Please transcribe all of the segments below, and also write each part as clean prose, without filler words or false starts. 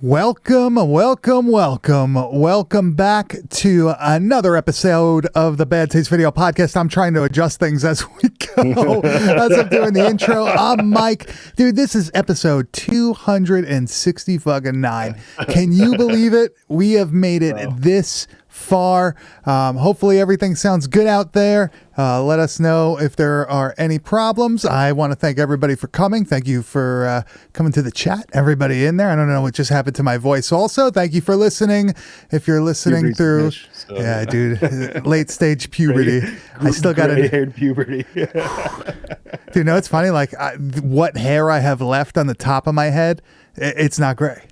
Welcome back to another episode of the Bad Taste Video Podcast. I'm trying to adjust things as we go, as I'm doing the intro. I'm Mike. Dude, this is episode 260 fucking 9. Can you believe it? We have made it this far. Hopefully everything sounds good out there. Let us know if there are any problems. I want to thank everybody for coming. Thank you for coming to the chat. Everybody in there. I don't know what just happened to my voice. Also, thank you for listening. If you're listening through, yeah, dude, late stage puberty. I still got gray-haired puberty. Dude, no, it's funny. Like what hair I have left on the top of my head, it's not gray.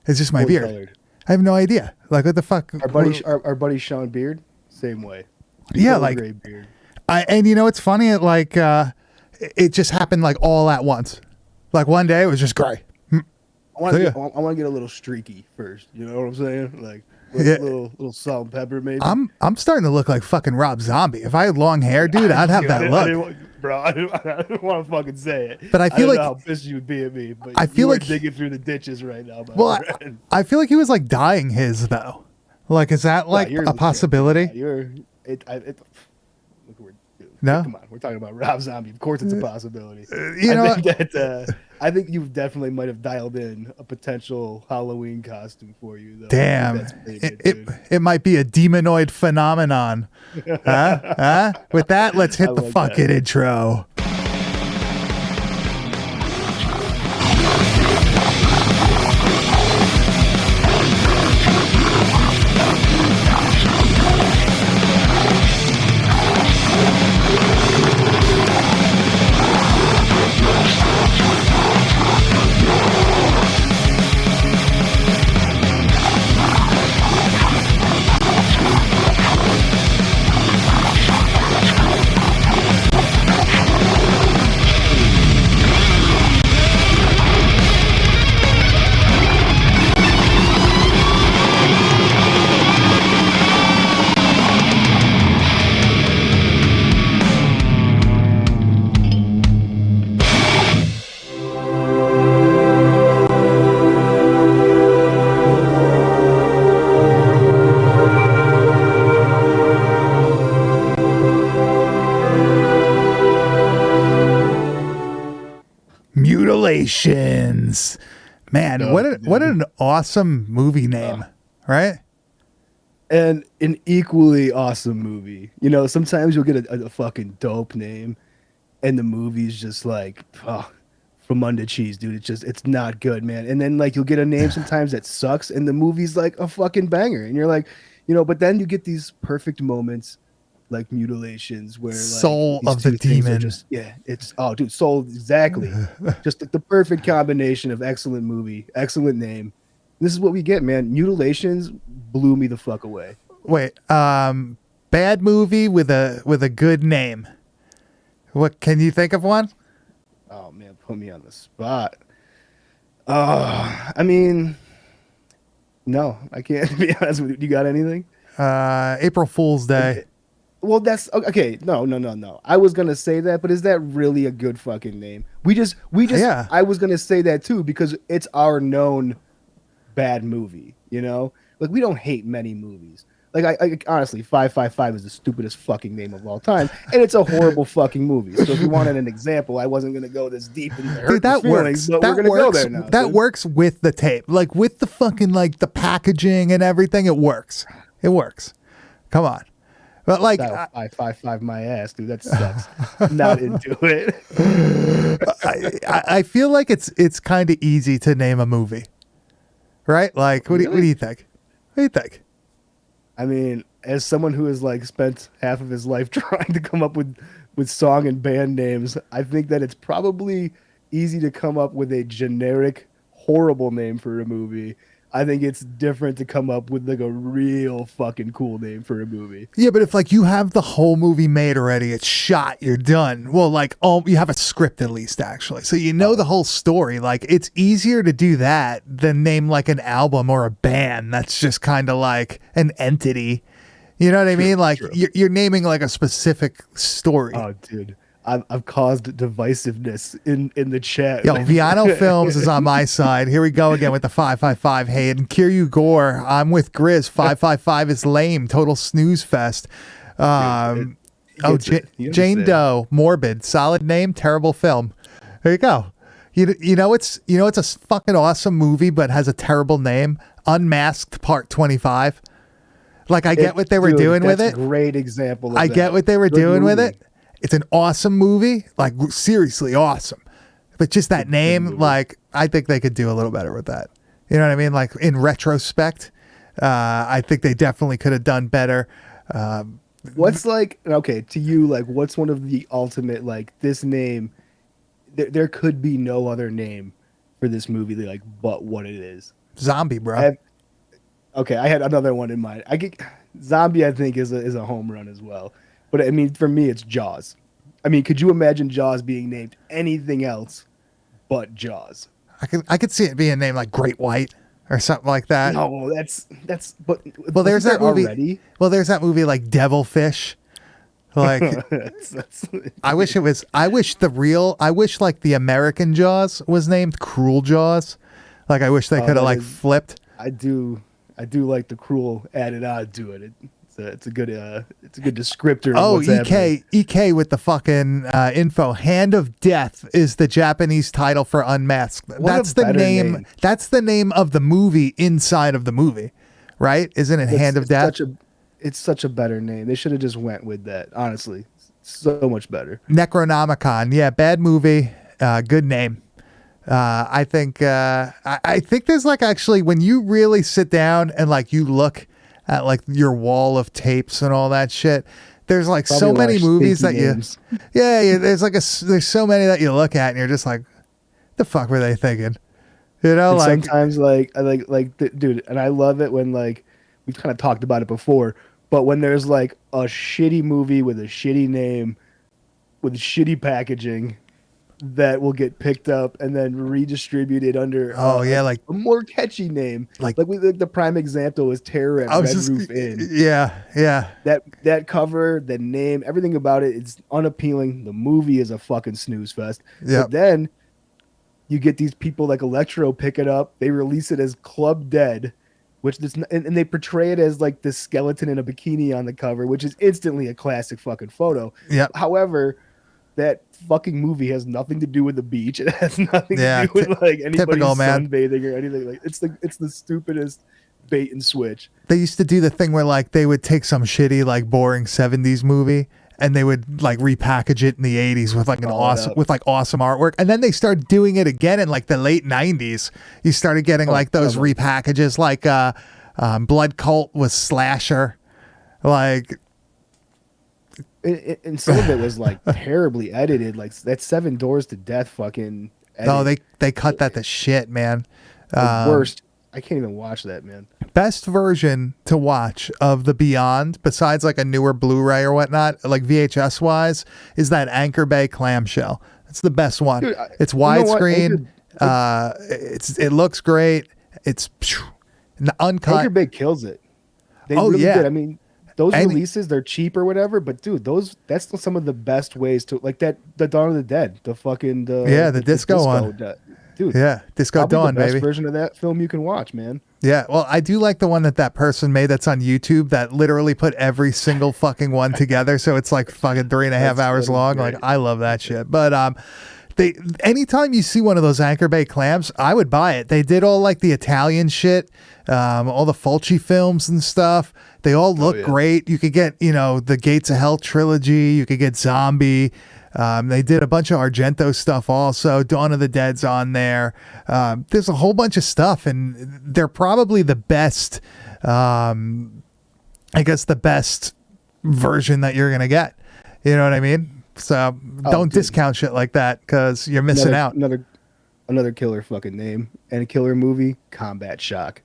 It's just my beard. Colored. I have no idea. Like what the fuck? Our buddy Sean Beard, same way. Yeah, like gray beard. And you know it's funny. It just happened like all at once. Like one day it was just gray. I want to get a little streaky first. You know what I'm saying? Like little salt and pepper maybe. I'm starting to look like fucking Rob Zombie. If I had long hair, dude, I'd have that look. I don't want to fucking say it. But I feel like how pissed you would be at me. But I feel like digging through the ditches right now. I feel like he was like dyeing his though. Like, is that like a possibility? No, come on. We're talking about Rob Zombie. Of course, it's a possibility. I think you definitely might have dialed in a potential Halloween costume for you. Though. Damn, it might be a demonoid phenomenon. Huh? With that, let's hit the fucking intro. Mutilations, man, what an awesome movie name, right? And an equally awesome movie. You know, sometimes you'll get a fucking dope name, and the movie's just like from under cheese, dude. It's not good, man. And then like you'll get a name sometimes that sucks, and the movie's like a fucking banger, and you're like, you know. But then you get these perfect moments. Like Mutilations, where like, Soul of the Demon. Dude, Soul, exactly. Just like the perfect combination of excellent movie, excellent name. This is what we get, man. Mutilations blew me the fuck away. Wait, bad movie with a good name. What can you think of one? Oh man, put me on the spot. I mean, no, I can't be honest with you. You got anything? April Fool's Day. Well, that's okay. No. I was gonna say that, but is that really a good fucking name? We just. Yeah. I was gonna say that too because it's our known bad movie. You know, like we don't hate many movies. Like I honestly, 555 is the stupidest fucking name of all time, and it's a horrible fucking movie. So if you wanted an example, I wasn't gonna go this deep into hurt that feelings, works. But we're gonna go there now. That works with the tape, like with the fucking like the packaging and everything. It works. It works. Come on. But like 555 my ass, dude, that sucks. Not into it. I feel like it's kind of easy to name a movie, right? Like, what do you think? What do you think? I mean, as someone who has like spent half of his life trying to come up with song and band names, I think that it's probably easy to come up with a generic, horrible name for a movie. I think it's different to come up with like a real fucking cool name for a movie. Yeah, but if like you have the whole movie made already, it's shot, you're done. Well, like you have a script at least actually, so you know the whole story. Like it's easier to do that than name like an album or a band that's just kind of like an entity. You know what I mean? Like you're naming like a specific story. Oh, dude. I've caused divisiveness in the chat. Yo, Viano Films is on my side. Here we go again with the 555 hate. And Kiryu Gore, I'm with Grizz. 555 is lame. Total snooze fest. Jane Doe, morbid. Solid name, terrible film. There you go. You know it's a fucking awesome movie, but has a terrible name. Unmasked Part 25. Like I get what they were doing with it. Great example. I get what they were doing with it. It's an awesome movie, like seriously awesome. But just that name, like I think they could do a little better with that. You know what I mean? Like in retrospect, I think they definitely could have done better. What's like, okay, to you, like what's one of the ultimate, like this name, there could be no other name for this movie like but what it is. Zombie, bro. I had another one in mind. Zombie, I think is a home run as well. But I mean, for me, it's Jaws. I mean, could you imagine Jaws being named anything else but Jaws? I could see it being named like Great White or something like that. No, that's. But well, there's that movie. Already? Well, there's that movie like Devilfish. Like, I wish like the American Jaws was named Cruel Jaws. Like, I wish they could have like flipped. I do like the cruel added on to it. It's a good descriptor. Oh, EK with the fucking info. Hand of Death is the Japanese title for Unmasked. That's the name. That's the name of the movie inside of the movie, right? Isn't it Hand of Death? It's such a better name. They should have just went with that. Honestly, so much better. Necronomicon. Yeah, bad movie. Good name. I think there's like actually when you really sit down and like you look at like your wall of tapes and all that shit, there's like probably so many movies that names. There's so many that you look at and you're just like, the fuck were they thinking? You know, and like sometimes dude, and I love it when like we've kind of talked about it before, but when there's like a shitty movie with a shitty name with shitty packaging that will get picked up and then redistributed under like a more catchy name. Like the prime example is Terror at Red Roof Inn. Yeah. That cover, the name, everything about it, it's unappealing. The movie is a fucking snooze fest. Yeah. But then you get these people like Electro pick it up. They release it as Club Dead, and they portray it as like this skeleton in a bikini on the cover, which is instantly a classic fucking photo. Yeah. However, that fucking movie has nothing to do with the beach. It has nothing to do with like anybody sunbathing or anything. Like it's the stupidest bait and switch. They used to do the thing where like they would take some shitty like boring 70s movie and they would like repackage it in the 80s with like awesome artwork, and then they started doing it again in like the late 90s. You started getting like those repackages, like Blood Cult was Slasher, like. And some of it was like terribly edited, like that 7 Doors to Death fucking edit. No, they cut that to shit, man. The worst. I can't even watch that, man. Best version to watch of The Beyond, besides like a newer Blu-ray or whatnot, like VHS wise, is that Anchor Bay clamshell. It's the best one. Dude, it's widescreen. It looks great. It's uncut. Anchor Bay kills it. They really did. I mean, those releases, they're cheap or whatever, but dude, that's some of the best ways to like that. The Dawn of the Dead, the disco one, dude. Yeah, Disco Dawn, the best baby. Version of that film you can watch, man. Yeah, well, I do like the one that person made that's on YouTube that literally put every single fucking one together, so it's like fucking 3.5 hours long. Great. Like I love that shit, but anytime you see one of those Anchor Bay clams, I would buy it. They did all like the Italian shit, all the Fulci films and stuff. They all look great. You could get, the Gates of Hell trilogy. You could get Zombie. They did a bunch of Argento stuff also. Dawn of the Dead's on there. There's a whole bunch of stuff, and they're probably the best, I guess the best version that you're going to get. You know what I mean? So don't discount shit like that because you're missing out. Another killer fucking name and a killer movie, Combat Shock.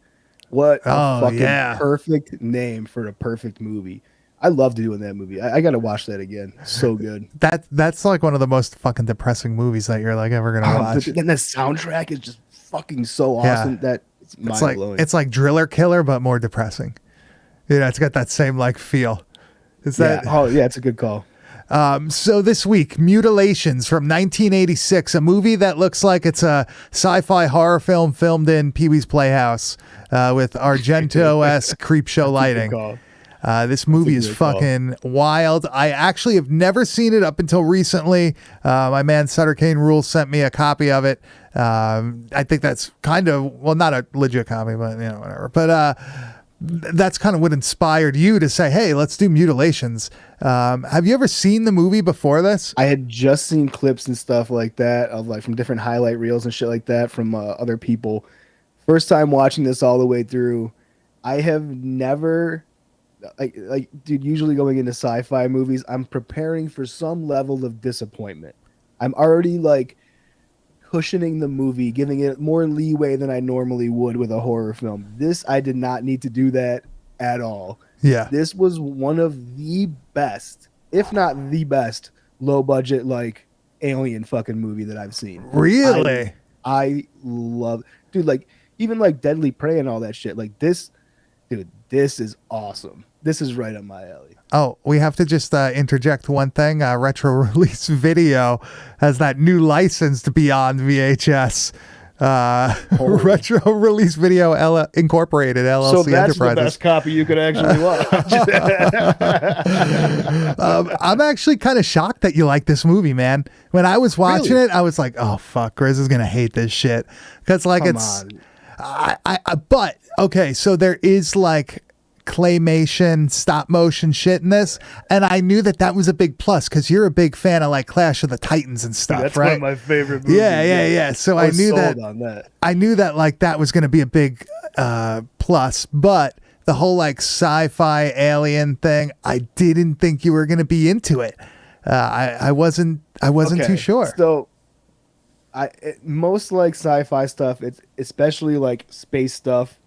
What a fucking perfect name for a perfect movie. I loved doing that movie. I got to watch that again. So good. That's like one of the most fucking depressing movies that you're like ever going to watch. And the soundtrack is just fucking so awesome that it's mind-blowing. It's like Driller Killer, but more depressing. It's got that same like feel. It's a good call. So this week, Mutilations from 1986, a movie that looks like it's a sci-fi horror film filmed in Pee-wee's Playhouse with Argento-esque creepshow lighting. This movie is fucking wild. I actually have never seen it up until recently. My man Sutter Kane Rules sent me a copy of it. I think that's kind of, well, not a legit copy, but you know, whatever. But that's kind of what inspired you to say, hey, let's do Mutilations. Have you ever seen the movie before this? I had just seen clips and stuff like that of like from different highlight reels and shit like that from other people. First time watching this all the way through. I have never like dude, usually going into sci-fi movies, I'm preparing for some level of disappointment. I'm already like cushioning the movie, giving it more leeway than I normally would with a horror film. This, I did not need to do that at all. Yeah. This was one of the best, if not the best, low budget like alien fucking movie that I've seen. Really? I love, dude, like even like Deadly Prey and all that shit. Like this, dude, this is awesome. This is right up my alley. Oh, we have to just interject one thing. Retro Release Video has that new licensed Beyond VHS. Retro Release Video Incorporated LLC so that's Enterprises. The best copy you could actually watch. I'm actually kind of shocked that you like this movie, man. When I was watching it, I was like, "Oh fuck, Grizz is gonna hate this shit," because like Come it's. on. But okay, so there is like claymation stop motion shit in this, and I knew that was a big plus because you're a big fan of like Clash of the Titans and stuff. That's right? one of my favorite movies. Yeah. So I knew that. I knew that like that was going to be a big plus, but the whole like sci-fi alien thing, I didn't think you were going to be into it. I wasn't too sure. So most like sci-fi stuff, it's especially like space stuff,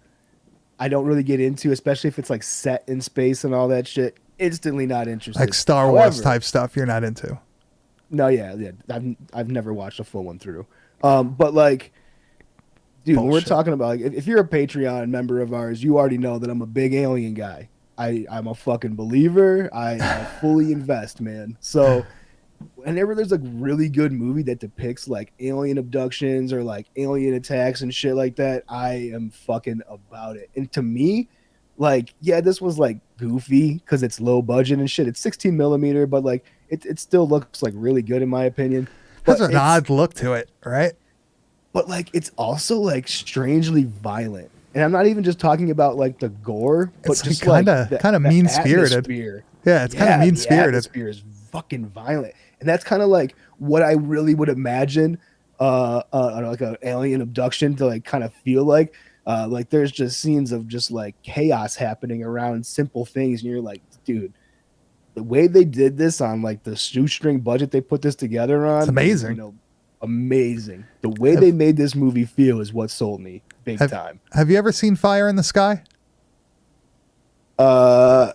I don't really get into, especially if it's like set in space and all that shit. Instantly not interested. Like Star Wars type stuff you're not into. No, yeah. I've never watched a full one through. But like, dude, when we're talking about like, if you're a Patreon member of ours, you already know that I'm a big alien guy. I'm a fucking believer. I fully invest, man. So whenever there's a really good movie that depicts like alien abductions or like alien attacks and shit like that, I am fucking about it. And to me, like, yeah, this was like goofy because it's low budget and shit. It's 16 millimeter, but like it still looks like really good in my opinion. Has an odd look to it, right? But like it's also like strangely violent. And I'm not even just talking about like the gore, but it's just kind of mean spirited. Yeah, it's kind of mean spirited. The atmosphere is fucking violent. And that's kind of like what I really would imagine like an alien abduction to like kind of feel like. Like there's just scenes of just like chaos happening around simple things. And you're like, dude, the way they did this on like the shoestring budget they put this together on. It's amazing. You know, amazing. The way they made this movie feel is what sold me big time. Have you ever seen Fire in the Sky?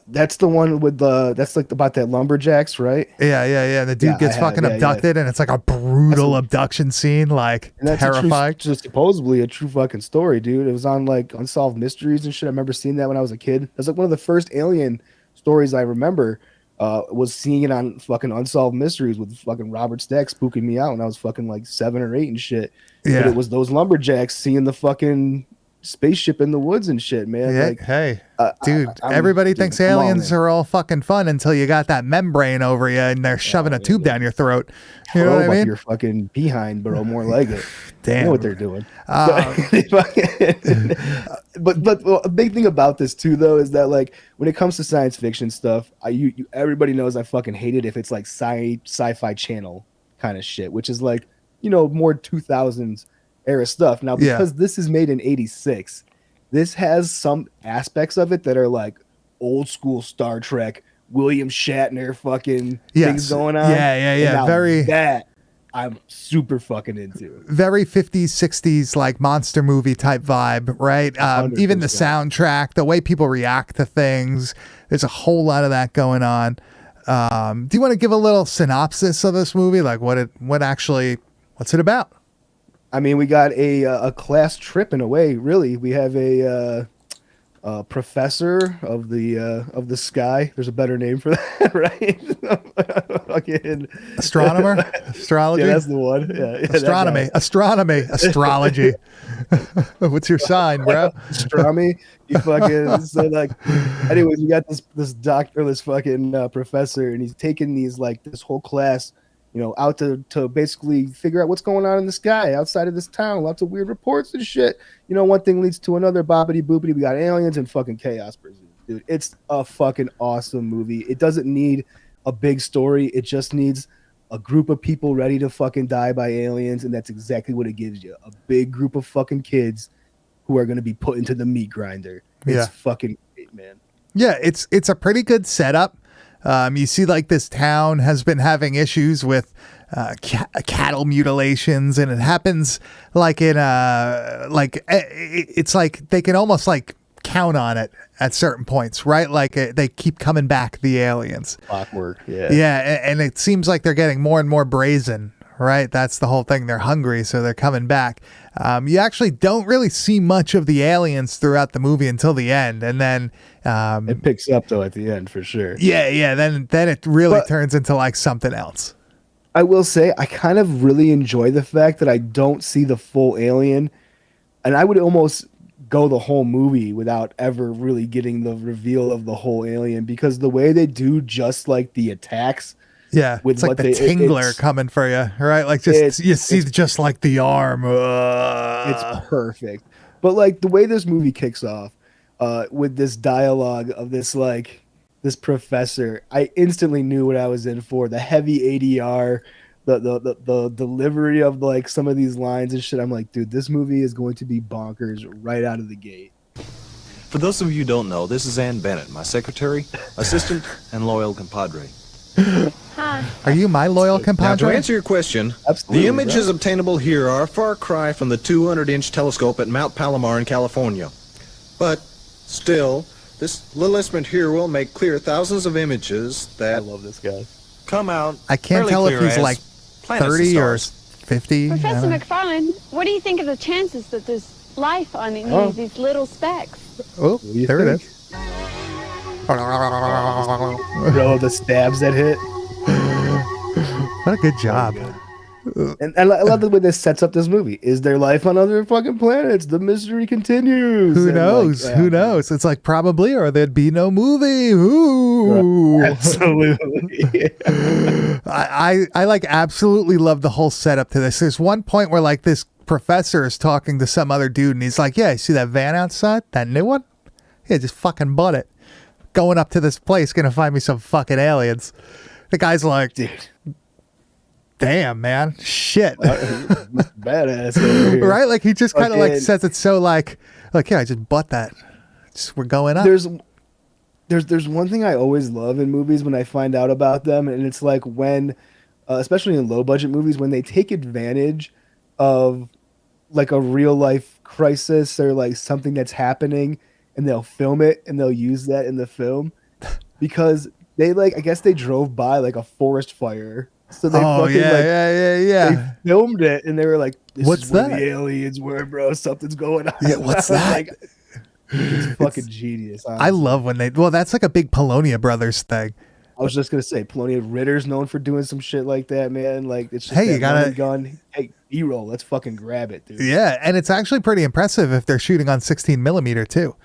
That's the one with that's like about that lumberjacks, right? Yeah. The dude gets fucking abducted, and it's like a brutal abduction scene, like terrifying. Just supposedly a true fucking story, dude. It was on like Unsolved Mysteries and shit. I remember seeing that when I was a kid. It was like one of the first alien stories I remember. Was seeing it on fucking Unsolved Mysteries with fucking Robert Stack spooking me out when I was fucking like 7 or 8 and shit. Yeah. But it was those lumberjacks seeing the fucking spaceship in the woods and shit, man. Yeah, like, hey, dude, everybody thinks aliens are all fucking fun until you got that membrane over you and they're shoving a tube down your throat. You know what I mean? You're fucking behind, bro. More like it. Damn, you know what they're doing. But a big thing about this too, though, is that like when it comes to science fiction stuff, everybody knows I fucking hate it if it's like sci-fi channel kind of shit, which is like, you know, more 2000s era stuff. Now, because this is made in 86, this has some aspects of it that are like old school Star Trek, William Shatner fucking things going on. Yeah. Very that I'm super fucking into. Very 50s, 60s, like monster movie type vibe, right? Even the soundtrack, the way people react to things. There's a whole lot of that going on. Do you want to give a little synopsis of this movie? Like what's it about? I mean, we got a class trip in a way, really. We have a professor of the sky. There's a better name for that, right? Fucking astronomer, astrology. Yeah, that's the one. Yeah, astronomy, astrology. What's your sign, bro? Astronomy. You fucking so like. Anyways, we got this doctor, this fucking professor, and he's taking these like this whole class, out to basically figure out what's going on in the sky outside of this town. Lots of weird reports and shit. One thing leads to another. Boppity boopity. We got aliens and fucking chaos presumed. Dude, it's a fucking awesome movie. It doesn't need a big story. It just needs a group of people ready to fucking die by aliens, and that's exactly what it gives you. A big group of fucking kids who are going to be put into the meat grinder. It's fucking great, man. Yeah, it's a pretty good setup. You see, like, this town has been having issues with cattle mutilations, and it happens like in it's like they can almost like count on it at certain points, right? Like they keep coming back, the aliens. Clockwork, yeah. Yeah, and it seems like they're getting more and more brazen, right? That's the whole thing. They're hungry, so they're coming back. You actually don't really see much of the aliens throughout the movie until the end, and then it picks up though at the end for sure. Yeah. Then it really turns into like something else. I will say I kind of really enjoy the fact that I don't see the full alien, and I would almost go the whole movie without ever really getting the reveal of the whole alien, because the way they do just like the attacks. Yeah, with it's like the tingler coming for you, right? Like just you see just like the arm. It's perfect. But like the way this movie kicks off with this dialogue of this professor, I instantly knew what I was in for. The heavy ADR, the delivery of like some of these lines and shit. I'm like, dude, this movie is going to be bonkers right out of the gate. For those of you who don't know, this is Ann Bennett, my secretary, assistant, and loyal compadre. Hi. Are you my loyal compadre? Now, to answer your question, the images obtainable here are a far cry from the 200-inch telescope at Mount Palomar in California. But still, this little instrument here will make clear thousands of images that I love this guy. Come out. I can't tell if he's like 30 or 50. Professor McFarlane, what do you think of the chances that there's life on these little specks? Oh, there it is. Bro, the stabs that hit. What a good job. And I love the way this sets up this movie. Is there life on other fucking planets? The mystery continues. Who knows? Who knows? It's like probably, or there'd be no movie. Ooh. Absolutely. I like absolutely love the whole setup to this. There's one point where like this professor is talking to some other dude, and he's like, "Yeah, you see that van outside? That new one? Yeah, just fucking bought it. Going up to this place, gonna find me some fucking aliens." The guy's like, "Dude, damn, man, shit." Badass over here. Right? Like he just kind of like says it so like yeah, I just bought that. We're going up. There's one thing I always love in movies when I find out about them, and it's like when, especially in low budget movies, when they take advantage of like a real life crisis or like something that's happening, and they'll film it and they'll use that in the film, because they I guess they drove by like a forest fire. So they they filmed it and they were like, "What's is where that? The aliens were, bro. Something's going on." Yeah, what's that? It's fucking genius. Honestly. I love when that's like a big Polonia Brothers thing. I was just gonna say, Polonia Ritter's known for doing some shit like that, man. Like it's just hey, you got a gun. Hey, B-roll. Let's fucking grab it, dude. Yeah, and it's actually pretty impressive if they're shooting on 16mm too.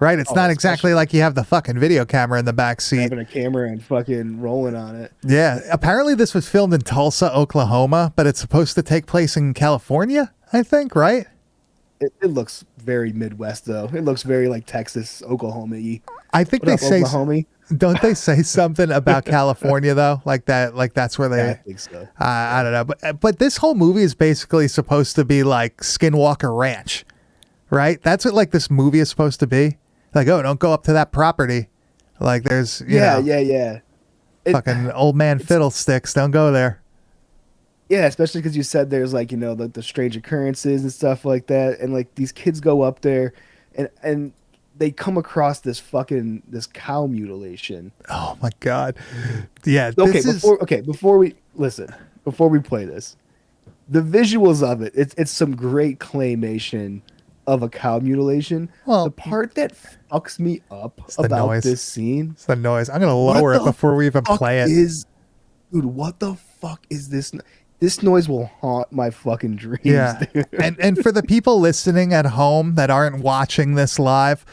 Right, it's not exactly like you have the fucking video camera in the back seat. Having a camera and fucking rolling on it. Yeah, apparently this was filmed in Tulsa, Oklahoma, but it's supposed to take place in California, I think, right? It looks very Midwest though. It looks very like Texas, Oklahoma-y. I think what they up, say, Oklahoma? Don't they say something about California though, like that? Like that's where they. Yeah, I think so. I don't know, but this whole movie is basically supposed to be like Skinwalker Ranch, right? That's what like this movie is supposed to be. Like, oh, don't go up to that property. Like, there's, you know, fucking old man fiddlesticks. Don't go there. Yeah, especially because you said there's like, the strange occurrences and stuff like that. And like these kids go up there and they come across this cow mutilation. Oh my God. Yeah. Before we play this, the visuals of it's some great claymation of a cow mutilation. Well, the part that fucks me up about this scene. It's the noise. I'm gonna lower it before we even play it. Dude, what the fuck is this? This noise will haunt my fucking dreams. Yeah, dude. and for the people listening at home that aren't watching this live,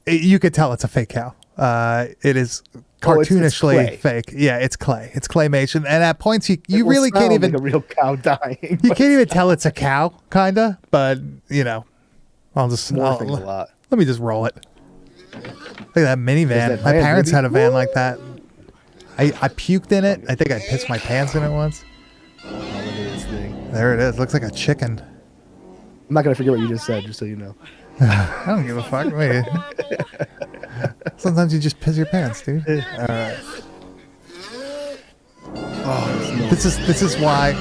you could tell it's a fake cow. It is cartoonishly it's fake. Yeah, it's clay. It's claymation, and at points you really can't even like a real cow dying. You can't even tell it's a cow, kinda. But I'll just morphing a lot. Let me just roll it. Look at that minivan. My parents had a van like that. I puked in it. I think I pissed my pants in it once. Oh, look at this thing. There it is. Looks like a chicken. I'm not gonna forget what you just said, just so you know. I don't give a fuck. Wait. Sometimes you just piss your pants, dude. All right. Oh, this is why.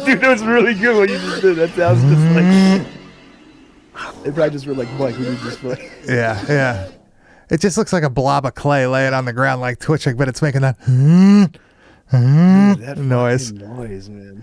Dude, that was really good what you just did. That sounds just like. They probably just were like, Mike, we need this for like. Yeah. It just looks like a blob of clay laying on the ground, like twitching, but it's making that noise. Noise, man.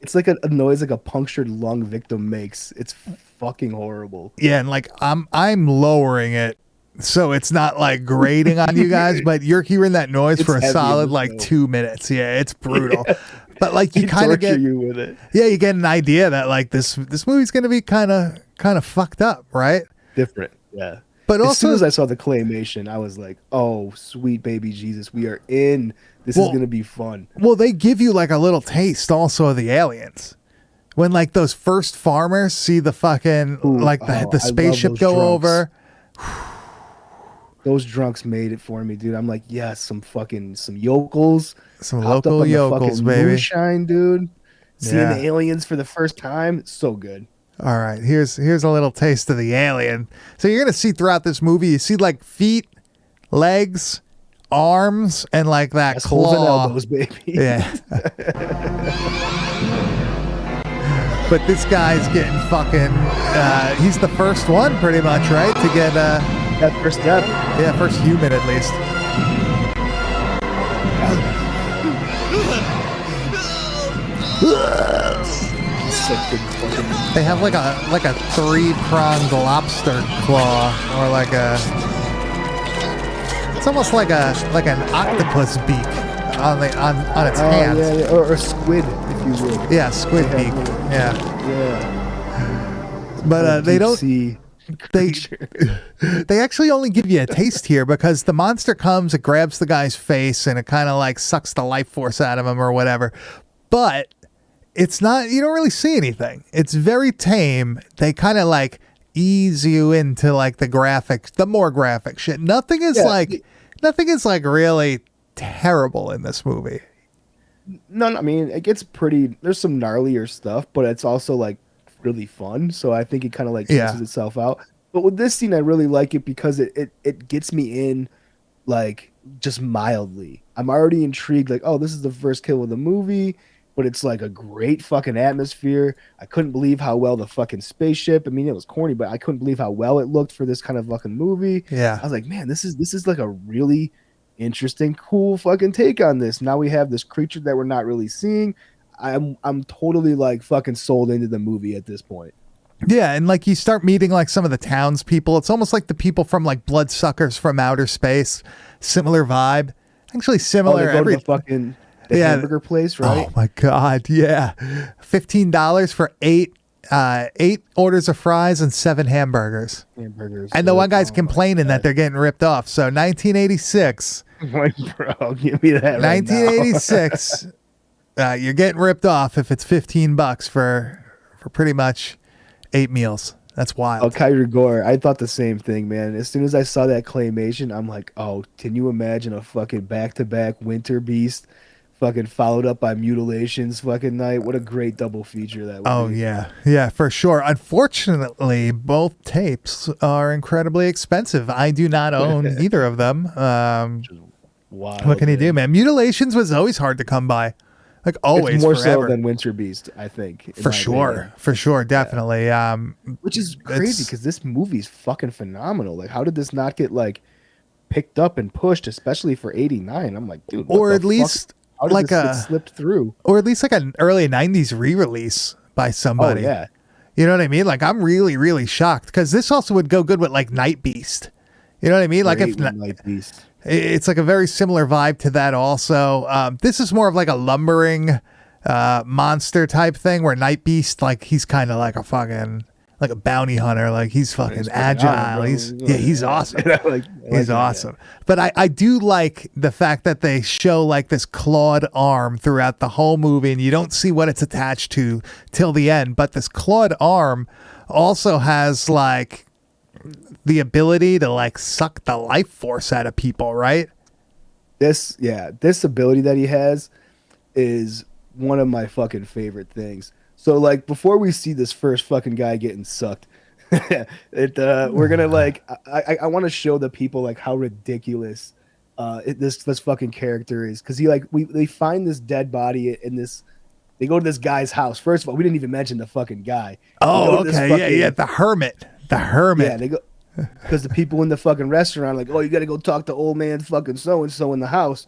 It's like a noise like a punctured lung victim makes. It's fucking horrible. Yeah, and like I'm lowering it so it's not like grating on you guys, but you're hearing that noise for a solid like 2 minutes. Yeah, it's brutal. Yeah. But like you kind of get you with it. Yeah, you get an idea that like this movie's gonna be kind of fucked up, right? Different, yeah. But as soon as I saw the claymation, I was like, "Oh, sweet baby Jesus, we are in. This is gonna be fun." Well, they give you like a little taste also of the aliens when like those first farmers see the fucking the spaceship go drunks. over. Those drunks made it for me, dude. I'm like, yes, some yokels, some local yokels, baby. Moonshine, dude. Seeing the aliens for the first time, it's so good. All right, here's a little taste of the alien. So you're gonna see throughout this movie, you see like feet, legs, arms, and like that claw. And elbows, baby. Yeah. But this guy's getting fucking. He's the first one, pretty much, right, to get that first step. Yeah, first human at least. They have like a 3-pronged lobster claw, or like a. It's almost like an octopus beak on its hands. Yeah, or a squid, if you would. Yeah, squid beak. Yeah. But they don't. They actually only give you a taste here because the monster comes, it grabs the guy's face, and it kind of like sucks the life force out of him or whatever. But it's not, you don't really see anything. It's very tame. They kind of like ease you into like the more graphic shit. Nothing is like really terrible in this movie. No, I mean, it gets pretty, there's some gnarlier stuff, but it's also like really fun. So I think it kind of like cancels itself out. But with this scene, I really like it because it gets me in like just mildly. I'm already intrigued. Like, oh, this is the first kill of the movie. But it's like a great fucking atmosphere. I couldn't believe how well the fucking spaceship. I mean, it was corny, but I couldn't believe how well it looked for this kind of fucking movie. Yeah, I was like, man, this is like a really interesting, cool fucking take on this. Now we have this creature that we're not really seeing. I'm totally like fucking sold into the movie at this point. Yeah, and like you start meeting like some of the townspeople. It's almost like the people from like Bloodsuckers from Outer Space. Similar vibe. Actually, similar. They go to the fucking. The hamburger place, right? Oh my god, yeah. $15 for eight orders of fries and 7 hamburgers. And the one guy's complaining that they're getting ripped off. So 1986. Like, bro, give me that. 1986. You're getting ripped off if it's $15 for pretty much 8 meals. That's wild. Oh, Kyrie Gore, I thought the same thing, man. As soon as I saw that claymation, I'm like, oh, can you imagine a fucking back-to-back Winter Beast fucking followed up by Mutilations fucking night? What a great double feature that would be. Yeah, for sure. Unfortunately, both tapes are incredibly expensive. I do not own either of them. Wild, what can you do, man? Mutilations was always hard to come by. Like always, it's more forever. So than Winter Beast, I think. For sure, definitely. Yeah. Which is crazy because this movie's fucking phenomenal. Like, how did this not get like picked up and pushed, especially for '89? I'm like, dude, or at least how did this get slipped through, or at least like an early '90s re-release by somebody. Oh yeah. You know what I mean? Like, I'm really, really shocked because this also would go good with like Night Beast. You know what I mean? Like, if Night Beast. It's like a very similar vibe to that also. This is more of like a lumbering monster type thing where Night Beast, like, he's kind of like a fucking, like a bounty hunter. Like, he's fucking agile. He's awesome. He's awesome. But I do like the fact that they show like this clawed arm throughout the whole movie and you don't see what it's attached to till the end. But this clawed arm also has like the ability to like suck the life force out of people, right? This ability that he has is one of my fucking favorite things. So like before we see this first fucking guy getting sucked, we're gonna like I want to show the people like how ridiculous this fucking character is, because they find this dead body in this. They go to this guy's house. First of all, we didn't even mention the fucking guy. Oh, okay, the hermit. Yeah, they go because the people in the fucking restaurant are like, oh, you got to go talk to old man fucking so and so in the house.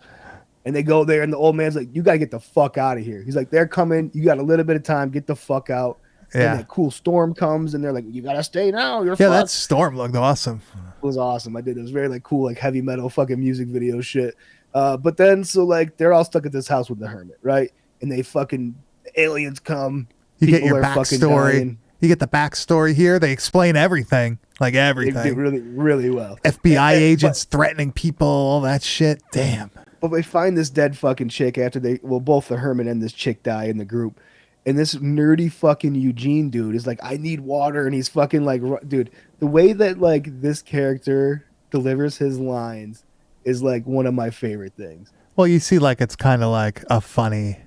And they go there, and the old man's like, you got to get the fuck out of here. He's like, they're coming. You got a little bit of time. Get the fuck out. Yeah. And that cool storm comes, and they're like, you got to stay now. You're fucked. That storm looked awesome. It was awesome. I did. It was very, like, cool, like, heavy metal fucking music video shit. But then, so, like, they're all stuck at this house with the hermit, right? And they fucking, aliens come. You get your backstory. You get the backstory here. They explain everything. Like, everything. They do really, really well. FBI agents threatening people, all that shit. Damn. But they find this dead fucking chick after both the hermit and this chick die in the group. And this nerdy fucking Eugene dude is like, I need water. And he's fucking like, dude, the way that like this character delivers his lines is like one of my favorite things. Well, you see, like, it's kind of like a funny,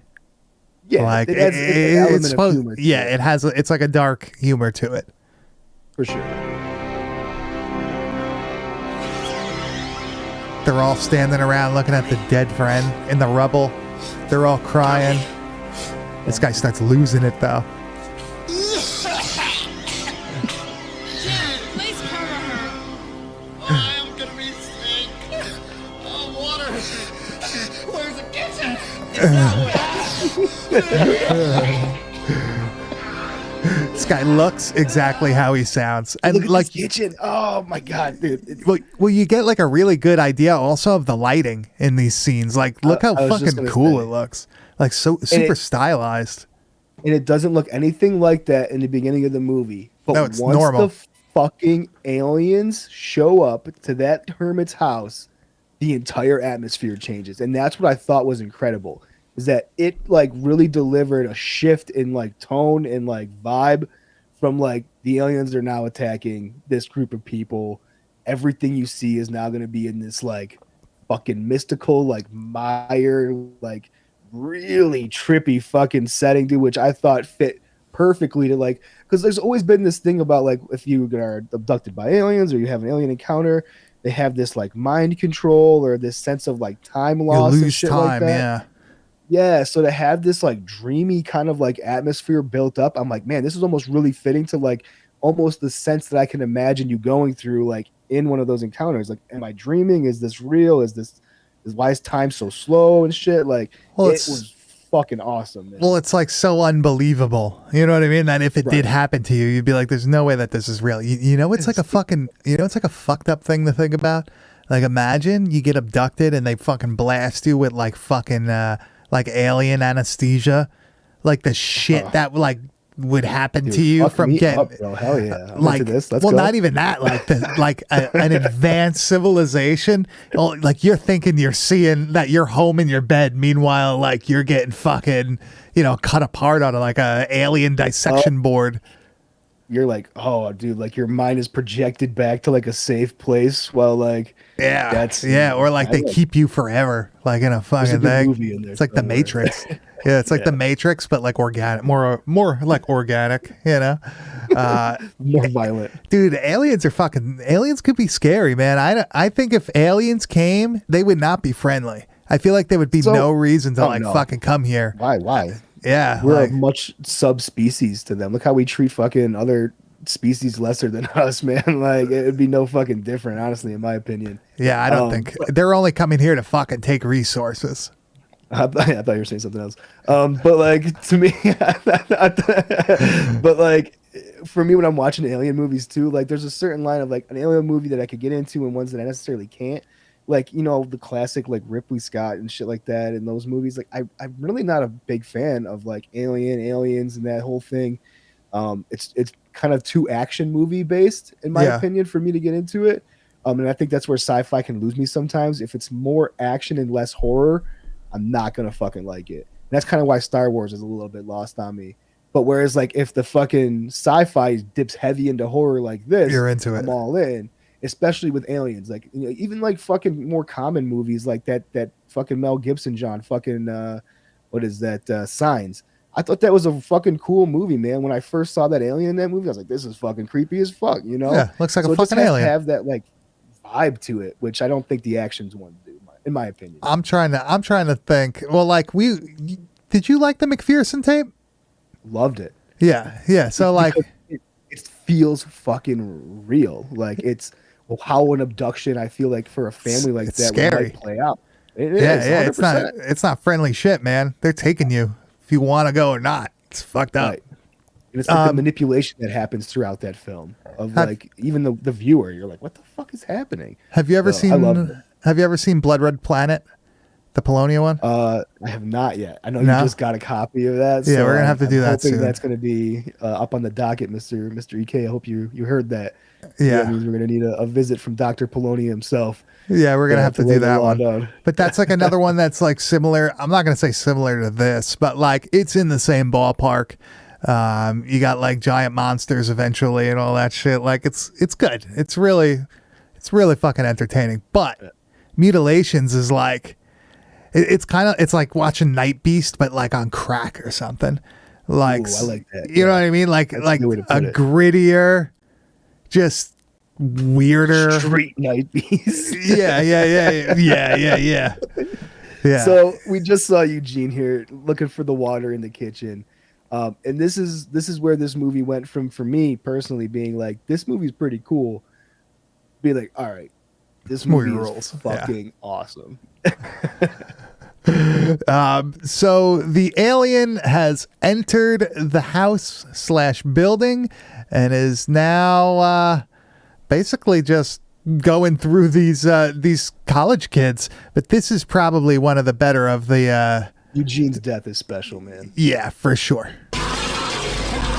like, it's supposed, humor. Yeah, it has, it's like a dark humor to it. For sure. They're all standing around looking at the dead friend in the rubble. They're all crying. This guy starts losing it, though. Janet, please cover her. Oh, I'm gonna be sick. Oh, water. Where's the kitchen? It's that way. This guy looks exactly how he sounds, and like kitchen. Oh my god, dude! Well, you get like a really good idea also of the lighting in these scenes. Like, look how fucking cool it looks. Like, so super stylized. And it doesn't look anything like that in the beginning of the movie. But no, it's once normal. The fucking aliens show up to that hermit's house, the entire atmosphere changes, and that's what I thought was incredible. Is that it like really delivered a shift in like tone and like vibe from like the aliens are now attacking this group of people. Everything you see is now going to be in this like fucking mystical, like mire, like really trippy fucking setting, dude, which I thought fit perfectly to like, because there's always been this thing about like if you are abducted by aliens or you have an alien encounter, they have this like mind control or this sense of like time loss. You lose and shit time, like that. yeah. Yeah, so to have this like dreamy kind of like atmosphere built up, I'm like, man, this is almost really fitting to like almost the sense that I can imagine you going through like in one of those encounters. Like, am I dreaming? Is this real? Why is time so slow and shit? Like, well, it was fucking awesome, man. Well, it's like so unbelievable. You know what I mean? That if it did happen to you, you'd be like, there's no way that this is real. You know, it's like a fucking, it's like a fucked up thing to think about. Like, imagine you get abducted and they fucking blast you with like fucking, like alien anesthesia, like the shit that like would happen to you from getting hell yeah, like this. Let's go. Not even that, like an advanced civilization. Like, you're thinking you're seeing that you're home in your bed, meanwhile like you're getting fucking cut apart on like a alien dissection board. You're like, oh dude, like your mind is projected back to like a safe place while like or like they keep you forever like in a fucking thing. It's like the Matrix. Yeah, it's like the Matrix, but like organic, more like organic, more violent. Dude, aliens could be scary, man. I think if aliens came, they would not be friendly. I feel like there would be no reason to fucking come here. Why? Yeah, we're a much subspecies to them. Look how we treat fucking other species lesser than us, man. Like, it'd be no fucking different, honestly, in my opinion. Yeah, I don't think they're only coming here to fucking take resources. I thought you were saying something else. But like to me, but like for me, when I'm watching alien movies too, like there's a certain line of like an alien movie that I could get into and ones that I necessarily can't. Like, you know, the classic like Ripley Scott and shit like that and those movies. Like I'm really not a big fan of like aliens and that whole thing. It's kind of too action movie based in my opinion for me to get into it. And I think that's where sci-fi can lose me sometimes. If it's more action and less horror, I'm not gonna fucking like it. And that's kind of why Star Wars is a little bit lost on me. But whereas like if the fucking sci-fi dips heavy into horror like this, you're into it. I'm all in. Especially with aliens, like, you know, even like fucking more common movies like that fucking Mel Gibson John fucking what is that Signs. I thought that was a fucking cool movie, man. When I first saw that alien in that movie, I was like, this is fucking creepy as fuck, you know? Yeah, looks like so a fucking alien. To have that like vibe to it, which I don't think the actions one do, in my opinion. I'm trying to think. Well, like did you like the McPherson tape? Loved it. Yeah. So like it feels fucking real. Like it's how an abduction, I feel like for a family like that scary. Might play out. It is, it's 100%. it's not friendly shit, man. They're taking you if you want to go or not. It's fucked up. Right. And it's like the manipulation that happens throughout that film of like even the viewer, you're like, what the fuck is happening? Have you ever seen Blood Red Planet? The Polonia one? I have not yet. I know you just got a copy of that. Yeah, we're gonna have to do that soon. That's gonna be up on the docket, Mr. EK. I hope you heard that. Yeah, that means we're gonna need a visit from Dr. Polonia himself. Yeah, we're gonna have to do that one. Down. But that's like another one that's like similar. I'm not gonna say similar to this, but like it's in the same ballpark. You got like giant monsters eventually and all that shit. Like it's good. It's really fucking entertaining. But Mutilations is like. It's like watching Night Beast, but like on crack or something. Like, ooh, I like that. You know what I mean? Like that's a it. Grittier, just weirder Street Night Beast. Yeah. So we just saw Eugene here looking for the water in the kitchen, and this is where this movie went from, for me personally, being like, this movie's pretty cool. Be like, all right, this movie is fucking awesome. So the alien has entered the house/building and is now basically just going through these college kids. But this is probably one of the better of the Eugene's death is special, man. Yeah, for sure.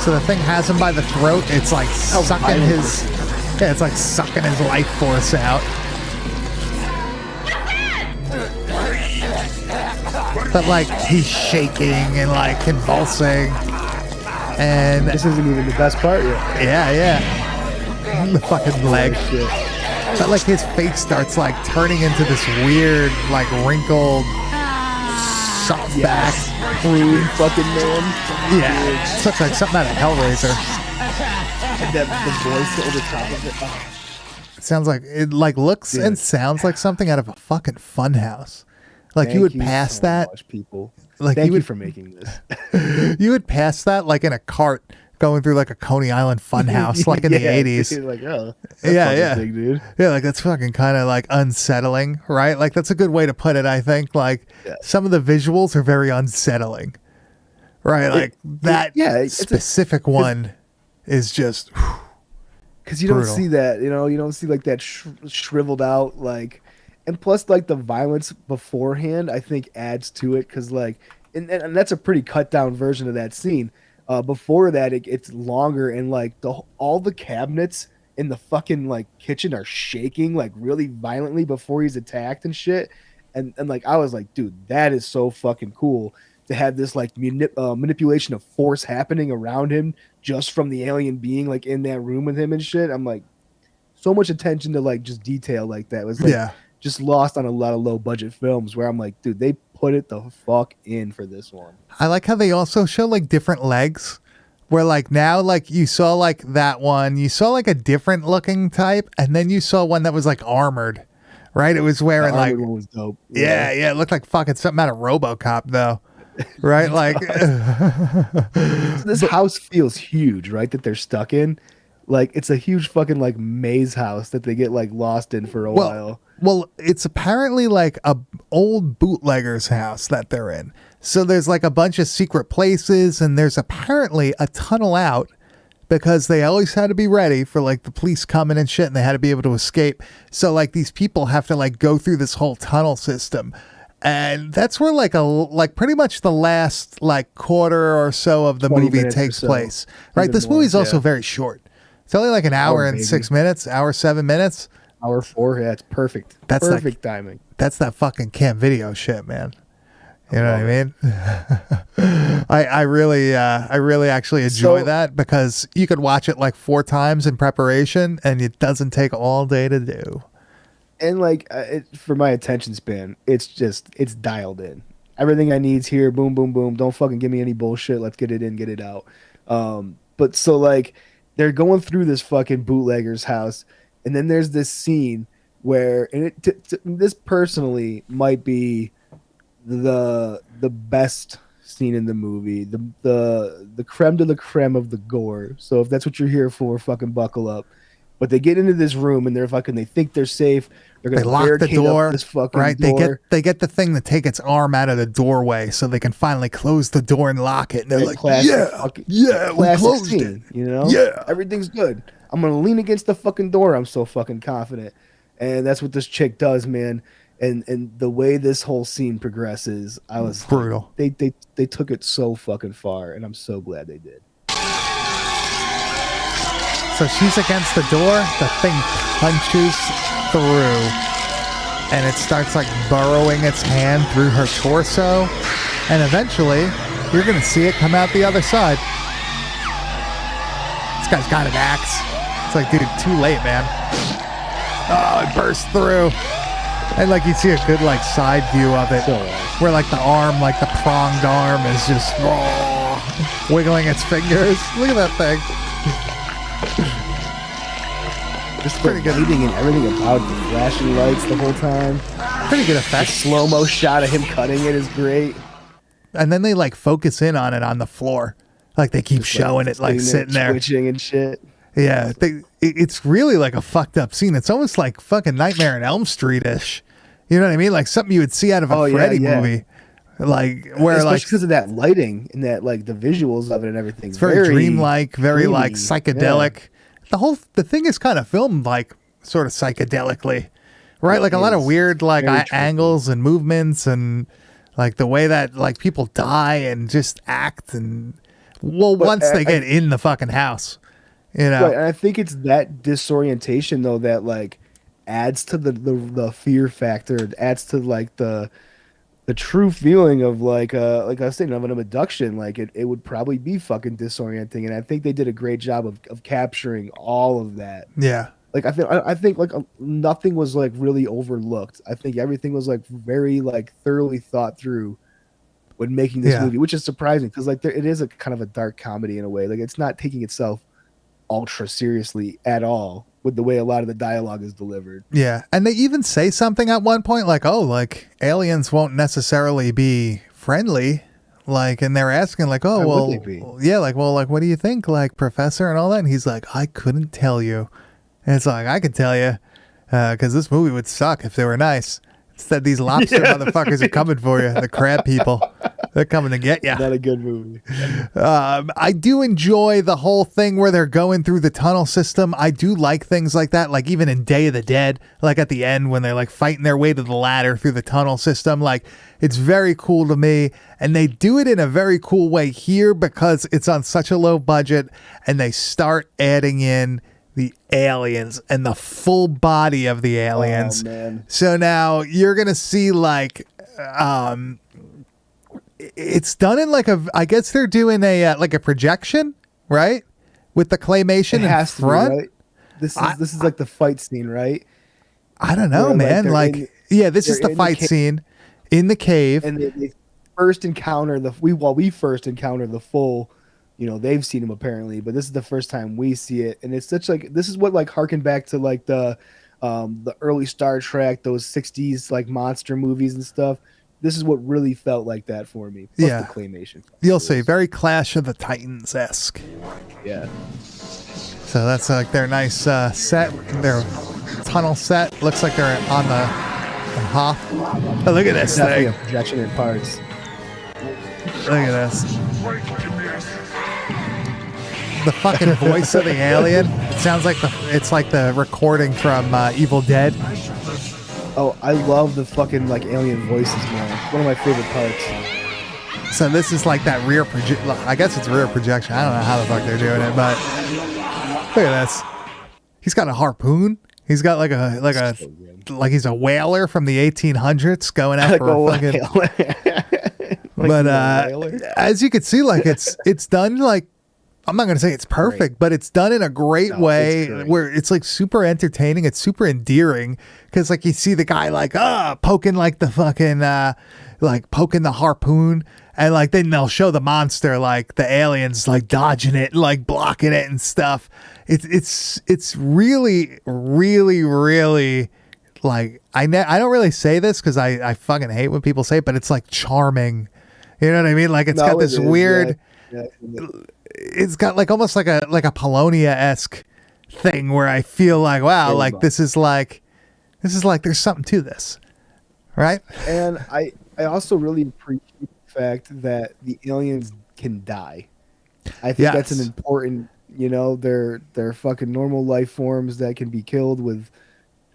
So the thing has him by the throat. It's like sucking his life force out. But like he's shaking and like convulsing, and this isn't even the best part yet. Yeah, the fucking leg. But like his face starts like turning into this weird, like wrinkled, soft back, crude fucking man. Yeah, it's looks like something out of Hellraiser. And the voice over top of it. Oh. It sounds like it like looks and sounds like something out of a fucking funhouse. Like you would pass so that much, people. Like Thank you for making this. You would pass that like in a cart going through like a Coney Island funhouse like in the 80s. Like, oh, big, dude. Yeah, like that's fucking kind of like unsettling, right? Like that's a good way to put it, I think. Like some of the visuals are very unsettling. Right? Like that specific one is just because you don't see that, you know, you don't see like that shriveled out like. And plus, like, the violence beforehand, I think adds to it because, like, and that's a pretty cut down version of that scene. Before that, it's longer and like all the cabinets in the fucking like kitchen are shaking like really violently before he's attacked and shit. And like I was like, dude, that is so fucking cool to have this like manipulation of force happening around him just from the alien being like in that room with him and shit. I'm like, so much attention to like just detail like that was like. Yeah. Just lost on a lot of low budget films where I'm like, dude, they put it the fuck in for this one. I like how they also show like different legs where like now like you saw like that one, you saw like a different looking type and then you saw one that was like armored, right? It was wearing the like, one was dope. Yeah. It looked like fucking something out of RoboCop though. Right? Like this house feels huge, right? That they're stuck in. Like it's a huge fucking like maze house that they get like lost in for a while. Well, it's apparently like old bootlegger's house that they're in. So there's like a bunch of secret places, and there's apparently a tunnel out because they always had to be ready for like the police coming and shit, and they had to be able to escape. So like these people have to like go through this whole tunnel system. And that's where like pretty much the last like quarter or so of the movie takes place. Right? This movie's also very short. It's only like an hour and 6 minutes, hour 7 minutes. Hour 4, yeah, it's perfect. That's perfect timing. That's that fucking Cam Video shit, man. You know what I mean? I really actually enjoy that because you could watch it like 4 times in preparation, and it doesn't take all day to do. And like for my attention span, it's dialed in. Everything I need's here. Boom, boom, boom. Don't fucking give me any bullshit. Let's get it in, get it out. But so like they're going through this fucking bootlegger's house, and then there's this scene where, and this personally might be the best scene in the movie, the creme de la creme of the gore. So if that's what you're here for, fucking buckle up. But they get into this room and they think they're safe. They're gonna lock the door, this fucking right? door. They get the thing to take its arm out of the doorway so they can finally close the door and lock it. And they're like, we closed it. You know, everything's good. I'm gonna lean against the fucking door. I'm so fucking confident, and that's what this chick does, man. And the way this whole scene progresses, I was brutal. They took it so fucking far, and I'm so glad they did. So she's against the door, the thing punches through, and it starts like burrowing its hand through her torso, and eventually you're gonna see it come out the other side. This guy's got an axe. It's like, dude, too late, man. Oh, it burst through. And like you see a good like side view of it, where like the arm, like the pronged arm is just wiggling its fingers. Look at that thing. Just pretty good lighting and everything about the flashing lights the whole time. Pretty good effect. The slow-mo shot of him cutting it is great. And then they like focus in on it on the floor. Like they keep showing it like sitting there. Twitching and shit. Yeah. It's really like a fucked up scene. It's almost like fucking Nightmare on Elm Street-ish. You know what I mean? Like something you would see out of a Freddy movie. Like where especially like because of that lighting and that like the visuals of it and everything. It's very dreamlike, very dreamy, like psychedelic. Yeah. The thing is kind of filmed like sort of psychedelically, right? Like a lot of weird like angles and movements and like the way that like people die and just act and once they get in the fucking house, you know. Right, and I think it's that disorientation though that like adds to the fear factor. It adds to like the true feeling of like I was saying, of an abduction. Like it would probably be fucking disorienting, and I think they did a great job of capturing all of that. Yeah, like I think like nothing was like really overlooked. I think everything was like very like thoroughly thought through when making this movie, which is surprising because like it is a kind of a dark comedy in a way. Like it's not taking itself ultra seriously at all with the way a lot of the dialogue is delivered. Yeah. And they even say something at one point like, oh, like aliens won't necessarily be friendly. Like, and they're asking like, oh, well, yeah. Like, well, like, what do you think? Like professor and all that. And he's like, I couldn't tell you. And it's like, I could tell you, cause this movie would suck if they were nice. Instead, these lobster motherfuckers are coming for you. The crab people, they're coming to get you. Not a good movie. I do enjoy the whole thing where they're going through the tunnel system. I do like things like that. Like even in Day of the Dead, like at the end when they're like fighting their way to the ladder through the tunnel system. Like it's very cool to me. And they do it in a very cool way here because it's on such a low budget and they start adding in the aliens and the full body of the aliens. Oh, man. So now you're going to see like, it's done in like I guess they're doing a, like a projection, right? With the claymation in front. Right? This is like the fight scene, right? I don't know, man. This is the fight scene in the cave. And they first encounter we first encounter the full, you know, they've seen him apparently, but this is the first time we see it, and it's such like this is what like harken back to like the early Star Trek, those 60s like monster movies and stuff. This is what really felt like that for me. Plus the claymation. You'll see, very Clash of the Titans-esque. Yeah. So that's like their nice set, their tunnel set. Looks like they're on the Oh, look at this Definitely thing. a projection in parts. Look at this. The fucking voice of the alien. It sounds like it's like the recording from Evil Dead. Oh, I love the fucking like alien voices, man. It's one of my favorite parts. So this is like that rear I guess it's rear projection. I don't know how the fuck they're doing it, but look at this. He's got a harpoon. He's got like he's a whaler from the 1800s going after a fucking. But as you can see, like it's done like, I'm not going to say it's perfect, but it's done in a great way where it's like super entertaining. It's super endearing because like you see the guy like, poking like the fucking, like poking the harpoon, and like then they'll show the monster, like the aliens like dodging it, like blocking it and stuff. It's really, really, really like, I don't really say this because I fucking hate when people say it, but it's like charming. You know what I mean? Like it's got this weird, it's got like almost like a Polonia-esque thing where I feel like, wow, like this is like there's something to this, right? And I also really appreciate the fact that the aliens can die. I think that's an important, they're fucking normal life forms that can be killed with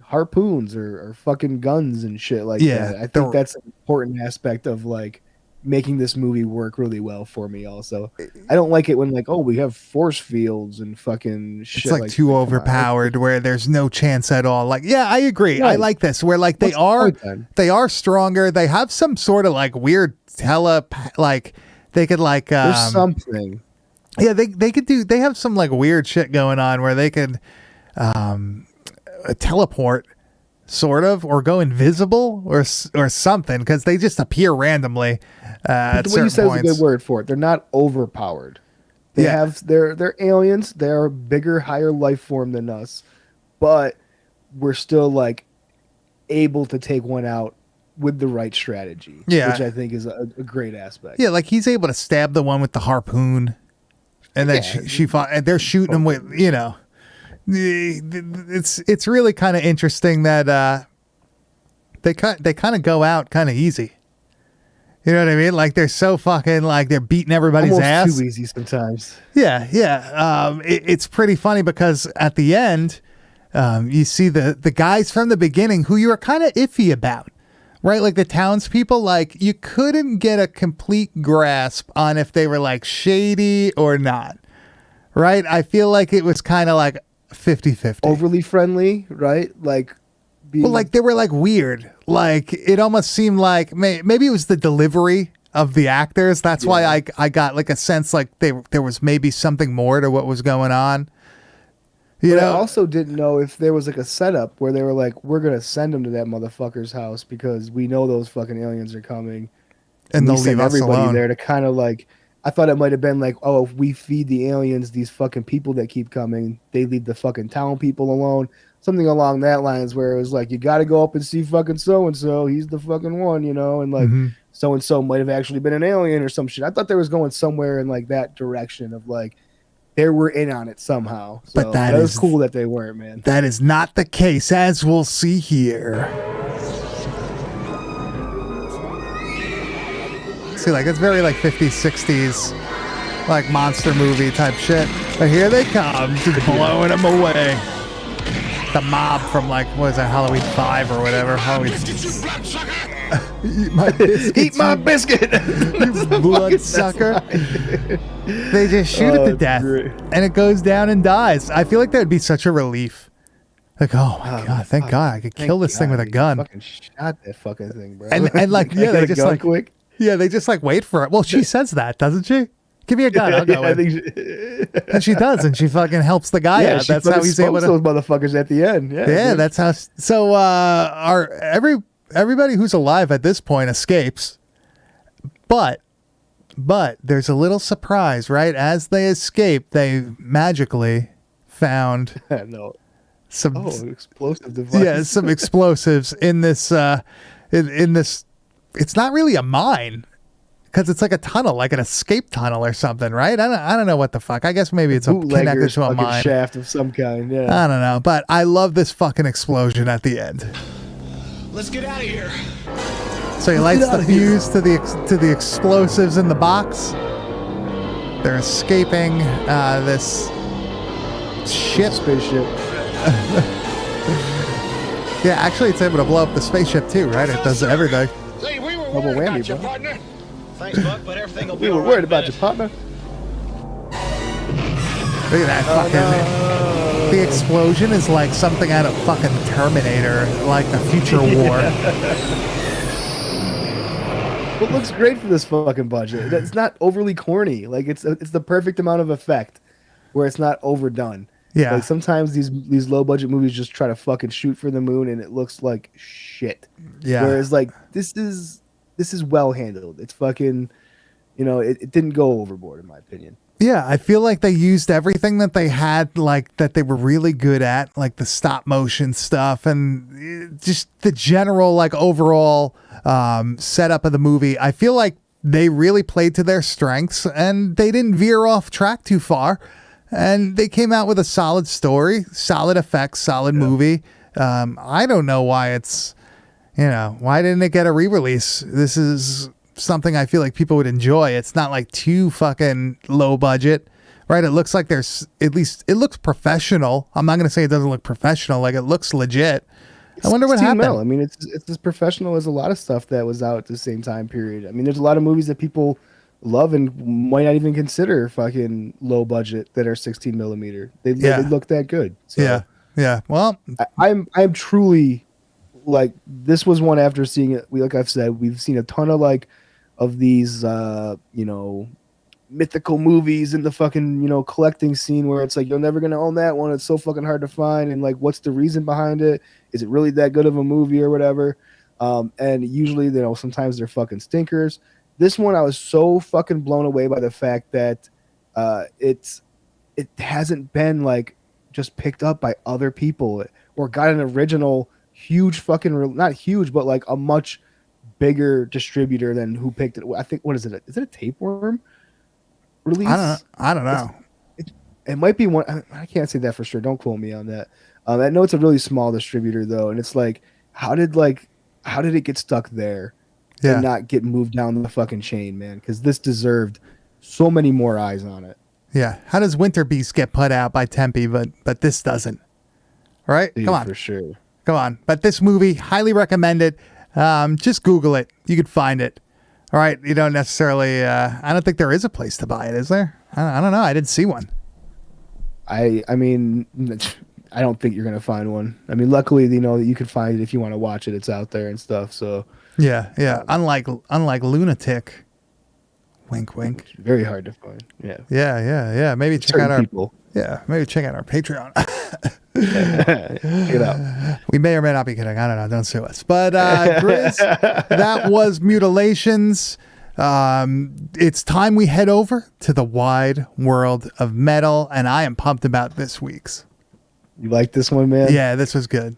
harpoons or fucking guns and shit like that. I think that's an important aspect of like making this movie work really well for me. Also, I don't like it when like, oh, we have force fields and fucking shit. It's like too overpowered where there's no chance at all. Like, yeah, I agree. Right. I like this where like they are stronger. They have some sort of like weird like they could like there's something. Yeah, they could do. They have some like weird shit going on where they could teleport. Sort of, or go invisible, or something, because they just appear randomly. At what you said is a good word for it. They're not overpowered. They're aliens. They're a bigger, higher life form than us, but we're still like able to take one out with the right strategy. Yeah, which I think is a great aspect. Yeah, like he's able to stab the one with the harpoon, and then she fought, and they're shooting him with It's really kind of interesting that they kind of go out kind of easy. You know what I mean? Like they're so fucking like they're beating everybody's ass. Too easy sometimes. Yeah. It's pretty funny because at the end, you see the guys from the beginning who you were kind of iffy about, right? Like the townspeople, like you couldn't get a complete grasp on if they were like shady or not, right? I feel like it was kind of like 50-50. Overly friendly, right? Like, well, like they were like weird. Like it almost seemed like maybe it was the delivery of the actors. That's why I got like a sense like there was maybe something more to what was going on. You know, I also didn't know if there was like a setup where they were like, we're gonna send them to that motherfucker's house because we know those fucking aliens are coming, and they'll leave us everybody alone there to kind of like. I thought it might have been like, oh, if we feed the aliens these fucking people that keep coming, they leave the fucking town people alone. Something along that lines where it was like, you got to go up and see fucking so-and-so. He's the fucking one, and like so-and-so might have actually been an alien or some shit. I thought they was going somewhere in like that direction of like, they were in on it somehow. So but that was cool that they weren't, man. That is not the case, as we'll see here. See, like it's very like 50s, 60s, like monster movie type shit. But here they come, just blowing them away. The mob from like, what is that, Halloween 5 or whatever. Halloween. Eat my biscuit. Eat my biscuit. You bloodsucker. They just shoot it to death, and it goes down and dies. I feel like that would be such a relief. Like, oh my god, thank God I could kill this thing with a gun. Fucking shot that fucking thing, bro. And like, yeah, they just like quick. Yeah, they just like wait for it. Well, she says that, doesn't she? Give me a gun, I'll go in. And she does, and she fucking helps the guy out. That's how he's able to. Those motherfuckers at the end. Yeah, that's how. So, everybody who's alive at this point escapes, but there's a little surprise, right? As they escape, they magically found some explosive devices. Yeah, some explosives in this. In this. It's not really a mine because it's like a tunnel, like an escape tunnel or something, right? I don't know what the fuck. I guess maybe it's connected to a mine shaft of some kind. Yeah, I don't know, but I love this fucking explosion at the end. Let's get out of here. So he lights the fuse to the explosives in the box. They're escaping this spaceship. Yeah, actually, it's able to blow up the spaceship too, right? It does everything. Say, we were Double worried whammy, about you, bro. partner. Thanks, Buck, but everything will be We were all right worried in a about you, minute. partner. Look at that fucking. The explosion is like something out of fucking Terminator, like the future war. It looks great for this fucking budget. It's not overly corny. Like it's the perfect amount of effect, where it's not overdone. Yeah. Like sometimes these low budget movies just try to fucking shoot for the moon and it looks like shit. Yeah. Whereas like this is well handled. It's fucking, it didn't go overboard in my opinion. Yeah, I feel like they used everything that they had, like that they were really good at, like the stop motion stuff and just the general, like overall setup of the movie. I feel like they really played to their strengths and they didn't veer off track too far. And they came out with a solid story, solid effects, solid movie. I don't know why why didn't it get a re-release? This is something I feel like people would enjoy. It's not like too fucking low budget, right? It looks like there's it looks professional. I'm not going to say it doesn't look professional. Like it looks legit. I wonder what happened. I mean, it's as professional as a lot of stuff that was out at the same time period. I mean, there's a lot of movies that people love and might not even consider fucking low budget that are 16 millimeter. They look that good. So Yeah. Well, I'm truly like, this was one after seeing it. Like I've said, we've seen a ton of these, mythical movies in the fucking, collecting scene where it's like, you're never going to own that one. It's so fucking hard to find. And like, what's the reason behind it? Is it really that good of a movie or whatever? And usually, sometimes they're fucking stinkers. This one, I was so fucking blown away by the fact that it hasn't been like just picked up by other people or got an original huge fucking, not huge, but like a much bigger distributor than who picked it. I think, what is it? Is it a tapeworm release? I don't know. It might be one. I can't say that for sure. Don't quote me on that. I know it's a really small distributor though, and it's like, how did it get stuck there and not get moved down the fucking chain, man? Because this deserved so many more eyes on it. Yeah. How does Winter Beast get put out by Tempe, but this doesn't? Right? Dude, come on, for sure. Come on. But this movie, highly recommended. Just Google it. You could find it. All right. You don't necessarily. I don't think there is a place to buy it, is there? I don't know. I didn't see one. I mean, I don't think you're gonna find one. I mean, luckily, you can find it if you want to watch it. It's out there and stuff. So yeah. Unlike Lunatic. Wink, wink. Very hard to find. Yeah. Yeah. Maybe check out our people. Yeah, maybe check out our Patreon. Check it out. We may or may not be kidding. I don't know. Don't sue us. But Grizz, that was Mutilations. It's time we head over to the wide world of metal, and I am pumped about this week's. You like this one, man? Yeah, this was good.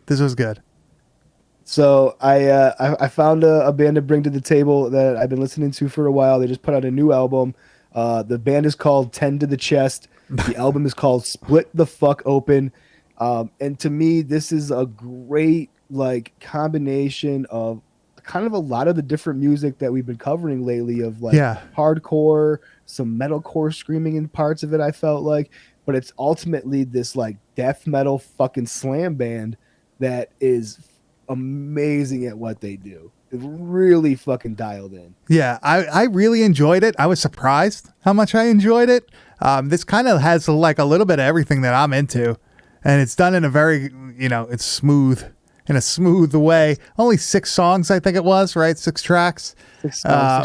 So I found a band to bring to the table that I've been listening to for a while. They just put out a new album. The band is called 10 to the Chest. The album is called Split the Fuck Open. And to me, this is a great combination of kind of a lot of the different music that we've been covering lately of hardcore, some metalcore screaming in parts of it, I felt like. But it's ultimately this death metal fucking slam band that is amazing at what they do. It's really fucking dialed in. Yeah, I really enjoyed it. I was surprised how much I enjoyed it. This kind of has a little bit of everything that I'm into, and it's done in a very, it's smooth, in a smooth way. Only 6 songs, I think it was, right? 6 tracks. 6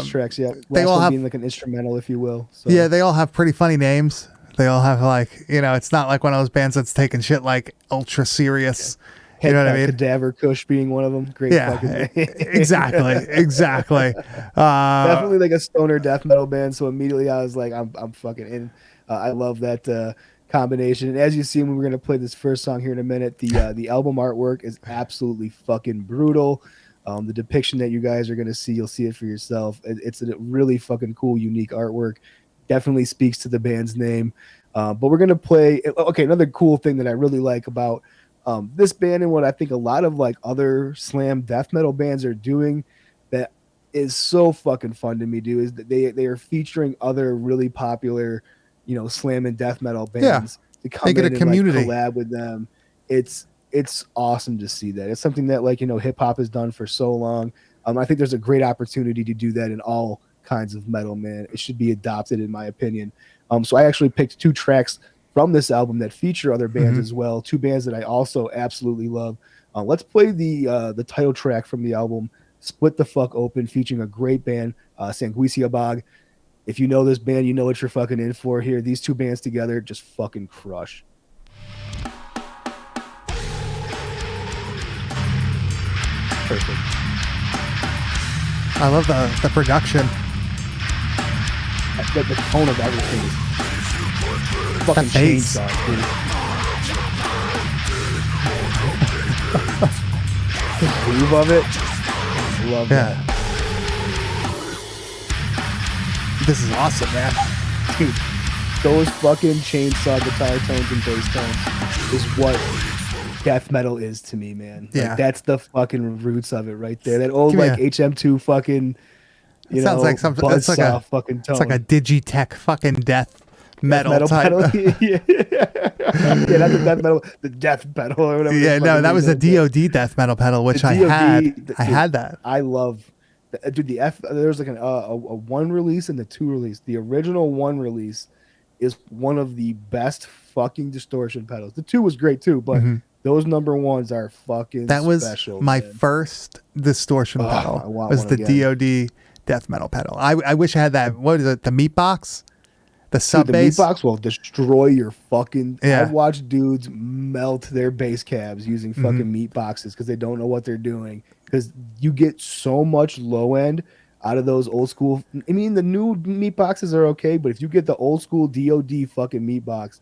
tracks, yeah. They all have being an instrumental, if you will. So. Yeah, they all have pretty funny names. They all have it's not like one of those bands that's taking shit ultra serious. Yeah. You know what I mean? Cadaver Kush being one of them. Great fucking name. Exactly. Definitely a stoner death metal band. So immediately I was like, I'm fucking in. I love that combination. And as you see, when we're gonna play this first song here in a minute, the album artwork is absolutely fucking brutal. The depiction that you guys are gonna see, you'll see it for yourself. It's a really fucking cool, unique artwork. Definitely speaks to the band's name. But we're gonna play. Okay, another cool thing that I really like about This band and what I think a lot of like other slam death metal bands are doing that is so fucking fun to me, dude, is that they are featuring other really popular, slam and death metal bands to come in and like collab with them. It's awesome to see that. It's something that like, hip hop has done for so long. I think there's a great opportunity to do that in all kinds of metal, man. It should be adopted, in my opinion. So I actually picked 2 tracks from this album that feature other bands as well. 2 bands that I also absolutely love. Let's play the title track from the album, Split the Fuck Open, featuring a great band, Sanguisia Bog. If you know this band, you know what you're fucking in for here. These 2 bands together just fucking crush. Perfect. I love the production. The tone of everything is fucking chainsaw, dude. The groove of it. Love that. This is awesome, man. Dude, those fucking chainsaw guitar tones and bass tones is what death metal is to me, man. Yeah. Like, that's the fucking roots of it right there. That old like HM2 fucking sounds like something that's like a fucking tone. It's like a Digitech fucking death metal type. Yeah, not the death metal, the death metal or whatever. Yeah, no, that was the DOD death metal pedal, which I had. I had that. I love, dude. There's like a 1 release and the 2 release. The original 1 release is one of the best fucking distortion pedals. The 2 was great too, but those number 1s are fucking. That was special, my man. First distortion pedal. Was the DOD death metal pedal. I wish I had that. What is it? The meat box. The sub bass. The meat box will destroy your fucking. Yeah. I've watched dudes melt their bass cabs using fucking meat boxes because they don't know what they're doing. Because you get so much low end out of those old school. I mean, the new meat boxes are okay, but if you get the old school DOD fucking meat box,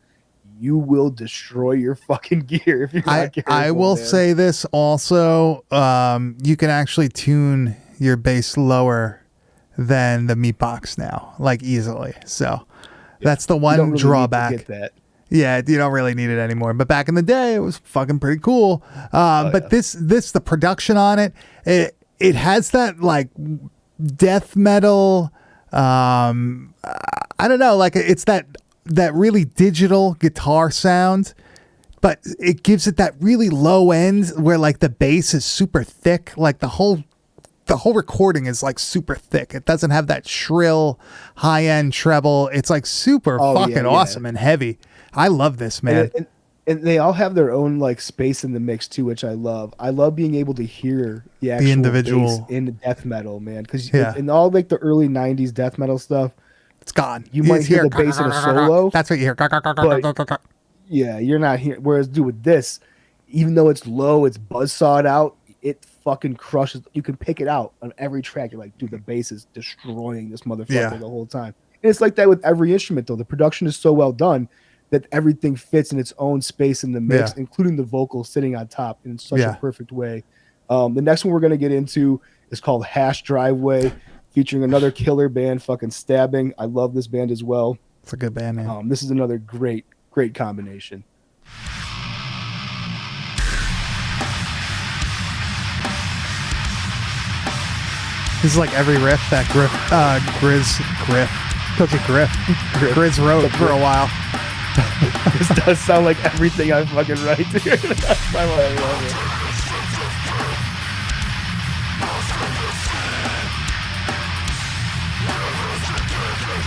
you will destroy your fucking gear if you're not careful. I will say this also. You can actually tune your bass lower than the meat box now, like easily. So. That's the one really drawback. Get that. Yeah, you don't really need it anymore. But back in the day, it was fucking pretty cool. But this, the production on it, it has that like death metal. I don't know, like it's that really digital guitar sound, but it gives it that really low end where like the bass is super thick, like the whole recording is like super thick. It doesn't have that shrill high end treble. It's like super fucking awesome and heavy. I love this, man. And they all have their own like space in the mix too, which I love. I love being able to hear the actual individual bass in the death metal, man. Because in all like the early '90s death metal stuff, it's gone. You might hear the bass in a solo. That's what you hear. But, yeah, you're not here. Whereas, dude, with this, even though it's low, it's buzzsawed out. It fucking crushes. You can pick it out on every track. You're like, dude, the bass is destroying this motherfucker the whole time. And it's like that with every instrument, though. The production is so well done that everything fits in its own space in the mix, including the vocals sitting on top in such a perfect way. The next one we're going to get into is called Hash Driveway, featuring another killer band, fucking Stabbing. I love this band as well. It's a good band, man. This is another great combination. This is like every riff that Grizz wrote for a while. This does sound like everything I fucking write, dude. That's why I love it.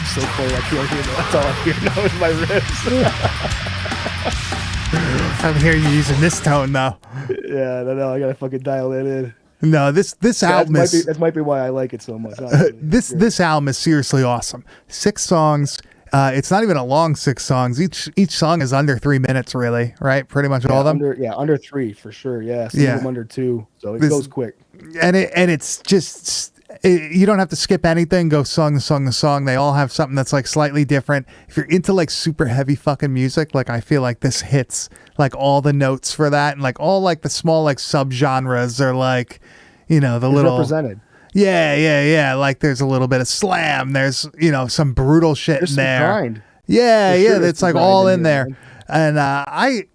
So cold, I can't hear that. That's all I hear now is my riffs. I'm hearing you using this tone though. Yeah, no, I gotta fucking dial that in. No, this album is that might be why I like it so much. This album is seriously awesome. 6 songs. It's not even a long 6 songs. Each song is under 3 minutes, really, right? Pretty much all of them. Under 3 for sure. Yeah, some of them under 2, so it goes quick. And it's just you don't have to skip anything. Go song to song to song. They all have something that's like slightly different. If you're into like super heavy fucking music, like I feel like this hits like all the notes for that, and like all like the small like subgenres are like, the little represented. Yeah. Like there's a little bit of slam. There's some brutal shit in there. Grind. Yeah. It's like all in there. And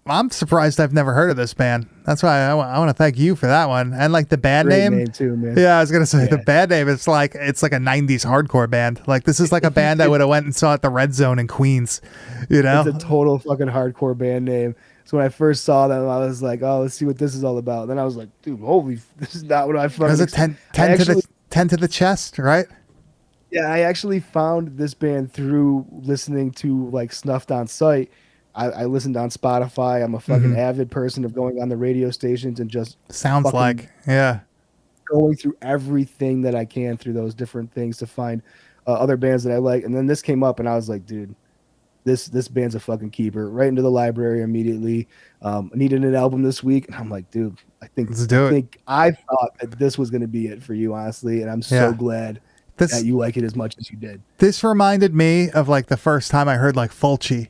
I'm surprised I've never heard of this band. That's why I want to thank you for that one. And like the band Great name too, man. Yeah, I was gonna say the band name. It's like a '90s hardcore band. Like this is like a band I would have went and saw at the Red Zone in Queens. You know, it's a total fucking hardcore band name. So when I first saw them, I was like, oh, let's see what this is all about. Then I was like, dude, this is not what I fucking. Was it 10 to the chest, right? Yeah, I actually found this band through listening to like Snuffed on Sight. I listened on Spotify. I'm a fucking avid person of going on the radio stations and just sounds like going through everything that I can through those different things to find other bands that I like. And then this came up, and I was like, dude, this band's a fucking keeper. Right into the library immediately. I needed an album this week, and I'm like, dude, I think I thought that this was going to be it for you, honestly, and I'm so glad that you like it as much as you did. This reminded me of like the first time I heard like Fulci.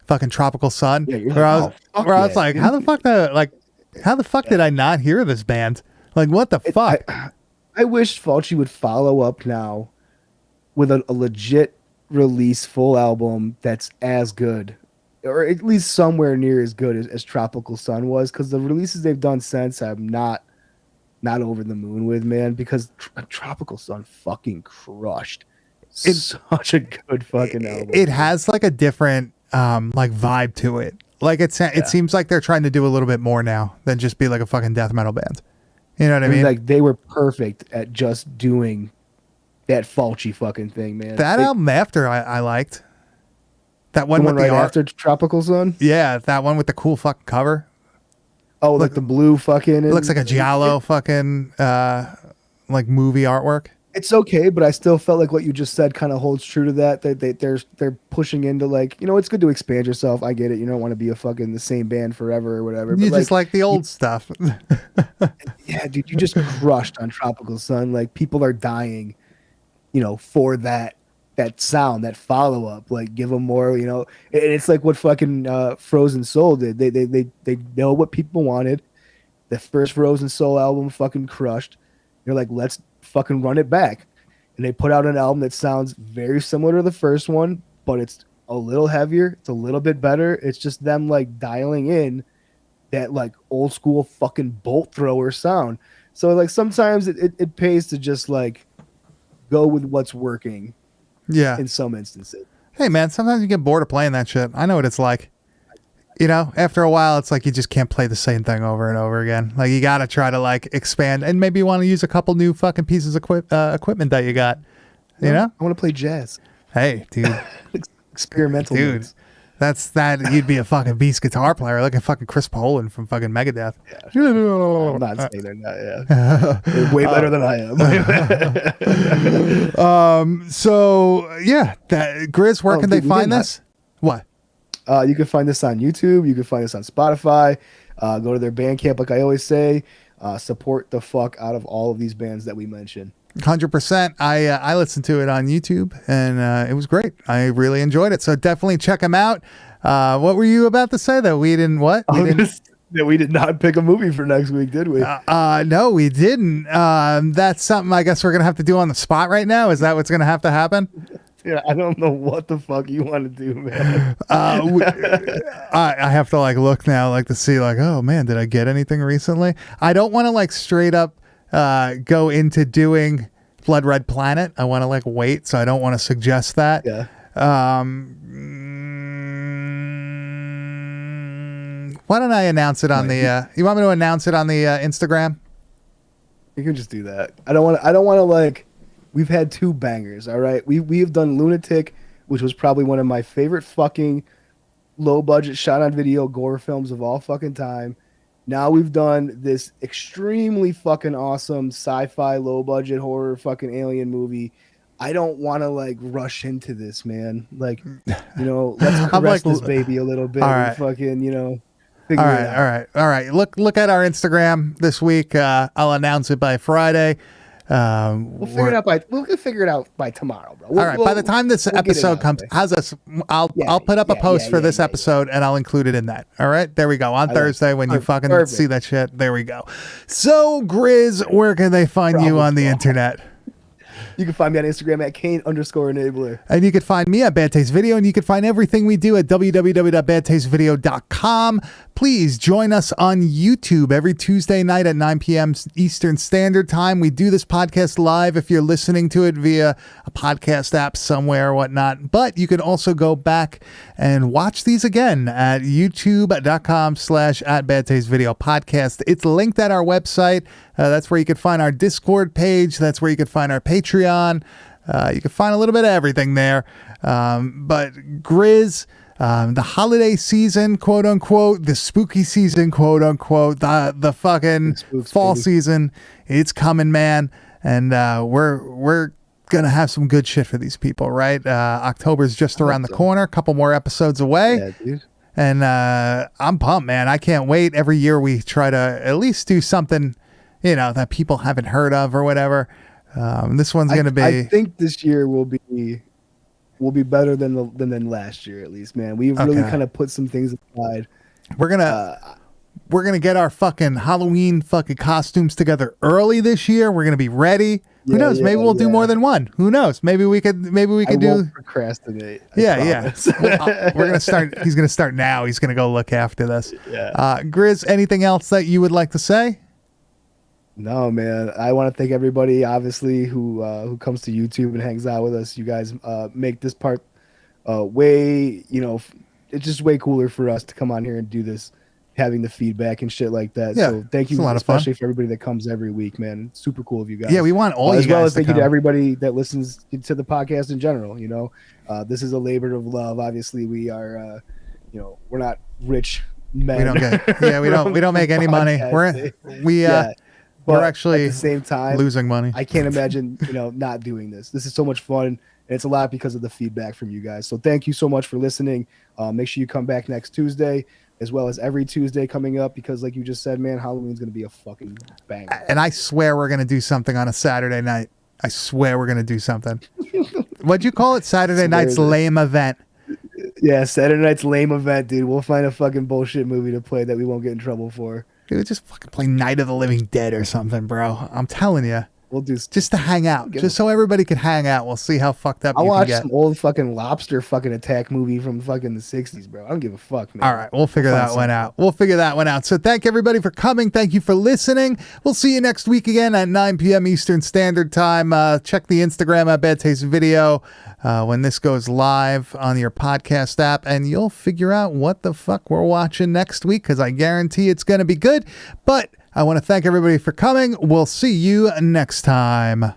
Fucking Tropical Sun, where I was like, how the fuck did I not hear this band? Like, what the fuck? I wish Fulci would follow up now with a legit release full album that's as good, or at least somewhere near as good as Tropical Sun was, because the releases they've done since I'm not over the moon with, man, because Tropical Sun fucking crushed. It's such a good fucking album. It has like a different like vibe to it. Like it seems like they're trying to do a little bit more now than just be like a fucking death metal band. You know what I mean? Like they were perfect at just doing that Fulci fucking thing, man. That album after I liked. That one with right the after Tropical Sun? Yeah, that one with the cool fucking cover. Oh, like the blue fucking. It looks like a giallo fucking like movie artwork. It's okay, but I still felt like what you just said kind of holds true to that. They're pushing into like, you know, it's good to expand yourself. I get it. You don't want to be the same band forever or whatever. You just like the old stuff. Yeah, dude, you just crushed on Tropical Sun. Like people are dying, you know, for that sound, that follow up. Like give them more, you know. And it's like what fucking Frozen Soul did. They know what people wanted. The first Frozen Soul album fucking crushed. They're like, let's fucking run it back. And they put out an album that sounds very similar to the first one, but it's a little heavier. It's a little bit better. It's just them like dialing in that like old school fucking bolt thrower sound. So like sometimes it pays to just like go with what's working. Yeah. In some instances. Hey man, sometimes you get bored of playing that shit. I know what it's like. You know, after a while, it's like you just can't play the same thing over and over again. Like you got to try to like expand, and maybe you want to use a couple new fucking pieces of equipment that you got. You know, I want to play jazz. Hey, dude, experimental, dude. Moves. That's that. You'd be a fucking beast guitar player, like a fucking Chris Poland from fucking Megadeth. Yeah, I'm not saying they're not. Yeah, they're way better than I am. So yeah, Grizz, where can they find this? What? You can find this on YouTube. You can find this on Spotify. Go to their Bandcamp, like I always say. Support the fuck out of all of these bands that we mentioned. 100%. I listened to it on YouTube, and it was great. I really enjoyed it. So definitely check them out. What were you about to say? That we didn't what? That we did not pick a movie for next week, did we? No, we didn't. That's something I guess we're gonna have to do on the spot right now. Is that what's gonna have to happen? Yeah, I don't know what the fuck you want to do, man. I have to like look now, like to see, like, oh man, did I get anything recently? I don't want to like straight up go into doing Blood Red Planet. I want to like wait, so I don't want to suggest that. Yeah. Why don't I announce it on the? You want me to announce it on the Instagram? You can just do that. I don't want to like. We've had two bangers, all right? We've done Lunatic, which was probably one of my favorite fucking low-budget shot-on-video gore films of all fucking time. Now we've done this extremely fucking awesome sci-fi, low-budget horror fucking alien movie. I don't want to, like, rush into this, man. Like, you know, let's caress this baby a little bit and fucking, you know, figure it out. All right. Look at our Instagram this week. I'll announce it by Friday. We'll figure it out by tomorrow, bro. All right. By the time this episode comes, I'll put up a post for this episode and I'll include it in that. All right. There we go. On Thursday when you fucking see that shit. There we go. So Grizz, where can they find you on the internet? You can find me on Instagram at Kane_enabler. And you can find me at Bad Taste Video, and you can find everything we do at www.badtastevideo.com. Please join us on YouTube every Tuesday night at 9 p.m. Eastern Standard Time. We do this podcast live if you're listening to it via a podcast app somewhere or whatnot. But you can also go back and watch these again at youtube.com/@badtastevideopodcast. It's linked at our website. That's where you can find our Discord page. That's where you can find our Patreon. You can find a little bit of everything there. But Grizz, the holiday season, quote unquote, the spooky season, quote unquote, the fucking fall season, it's coming, man. And we're gonna have some good shit for these people, right? October's just around the corner, a couple more episodes away. Yeah, dude. And I'm pumped, man. I can't wait. Every year we try to at least do something, that people haven't heard of or whatever. This one's going to be... I think this year will be better than last year, at least, man. We've really kind of put some things aside. We're gonna get our fucking Halloween fucking costumes together early this year. We're gonna be ready. Who knows? Maybe we'll do more than one. Who knows? Maybe we could do. Procrastinate. Yeah. We're gonna start. He's gonna start now. He's gonna go look after this. Yeah. Grizz, anything else that you would like to say? No, man. I want to thank everybody, obviously, who comes to YouTube and hangs out with us. You guys make this part way, it's just way cooler for us to come on here and do this, having the feedback and shit like that. Yeah, so thank you, especially for everybody that comes every week, man. It's super cool of you guys. Yeah, we want all you guys as well as to thank come. you to everybody that listens to the podcast in general. This is a labor of love. Obviously, we are, we're not rich men. We don't make any money. We're actually at the same time losing money. I can't imagine, not doing this. This is so much fun, and it's a lot because of the feedback from you guys. So thank you so much for listening. Make sure you come back next Tuesday, as well as every Tuesday coming up, because like you just said, man, Halloween's going to be a fucking banger. And I swear we're going to do something on a Saturday night. I swear we're going to do something. What'd you call it? Saturday night's lame event. Yeah, Saturday night's lame event, dude. We'll find a fucking bullshit movie to play that we won't get in trouble for. Dude, just fucking play Night of the Living Dead or something, bro. I'm telling you. We'll do just to hang out, just so everybody can hang out. We'll see how fucked up. I'll watch some old fucking lobster fucking attack movie from fucking the 60s, bro. I don't give a fuck, man. All right, we'll figure that one out. So thank everybody for coming. Thank you for listening. We'll see you next week again at 9 p.m. Eastern Standard Time. Check the Instagram at Bad Taste Video when this goes live on your podcast app, and you'll figure out what the fuck we're watching next week, because I guarantee it's going to be good. But I want to thank everybody for coming. We'll see you next time.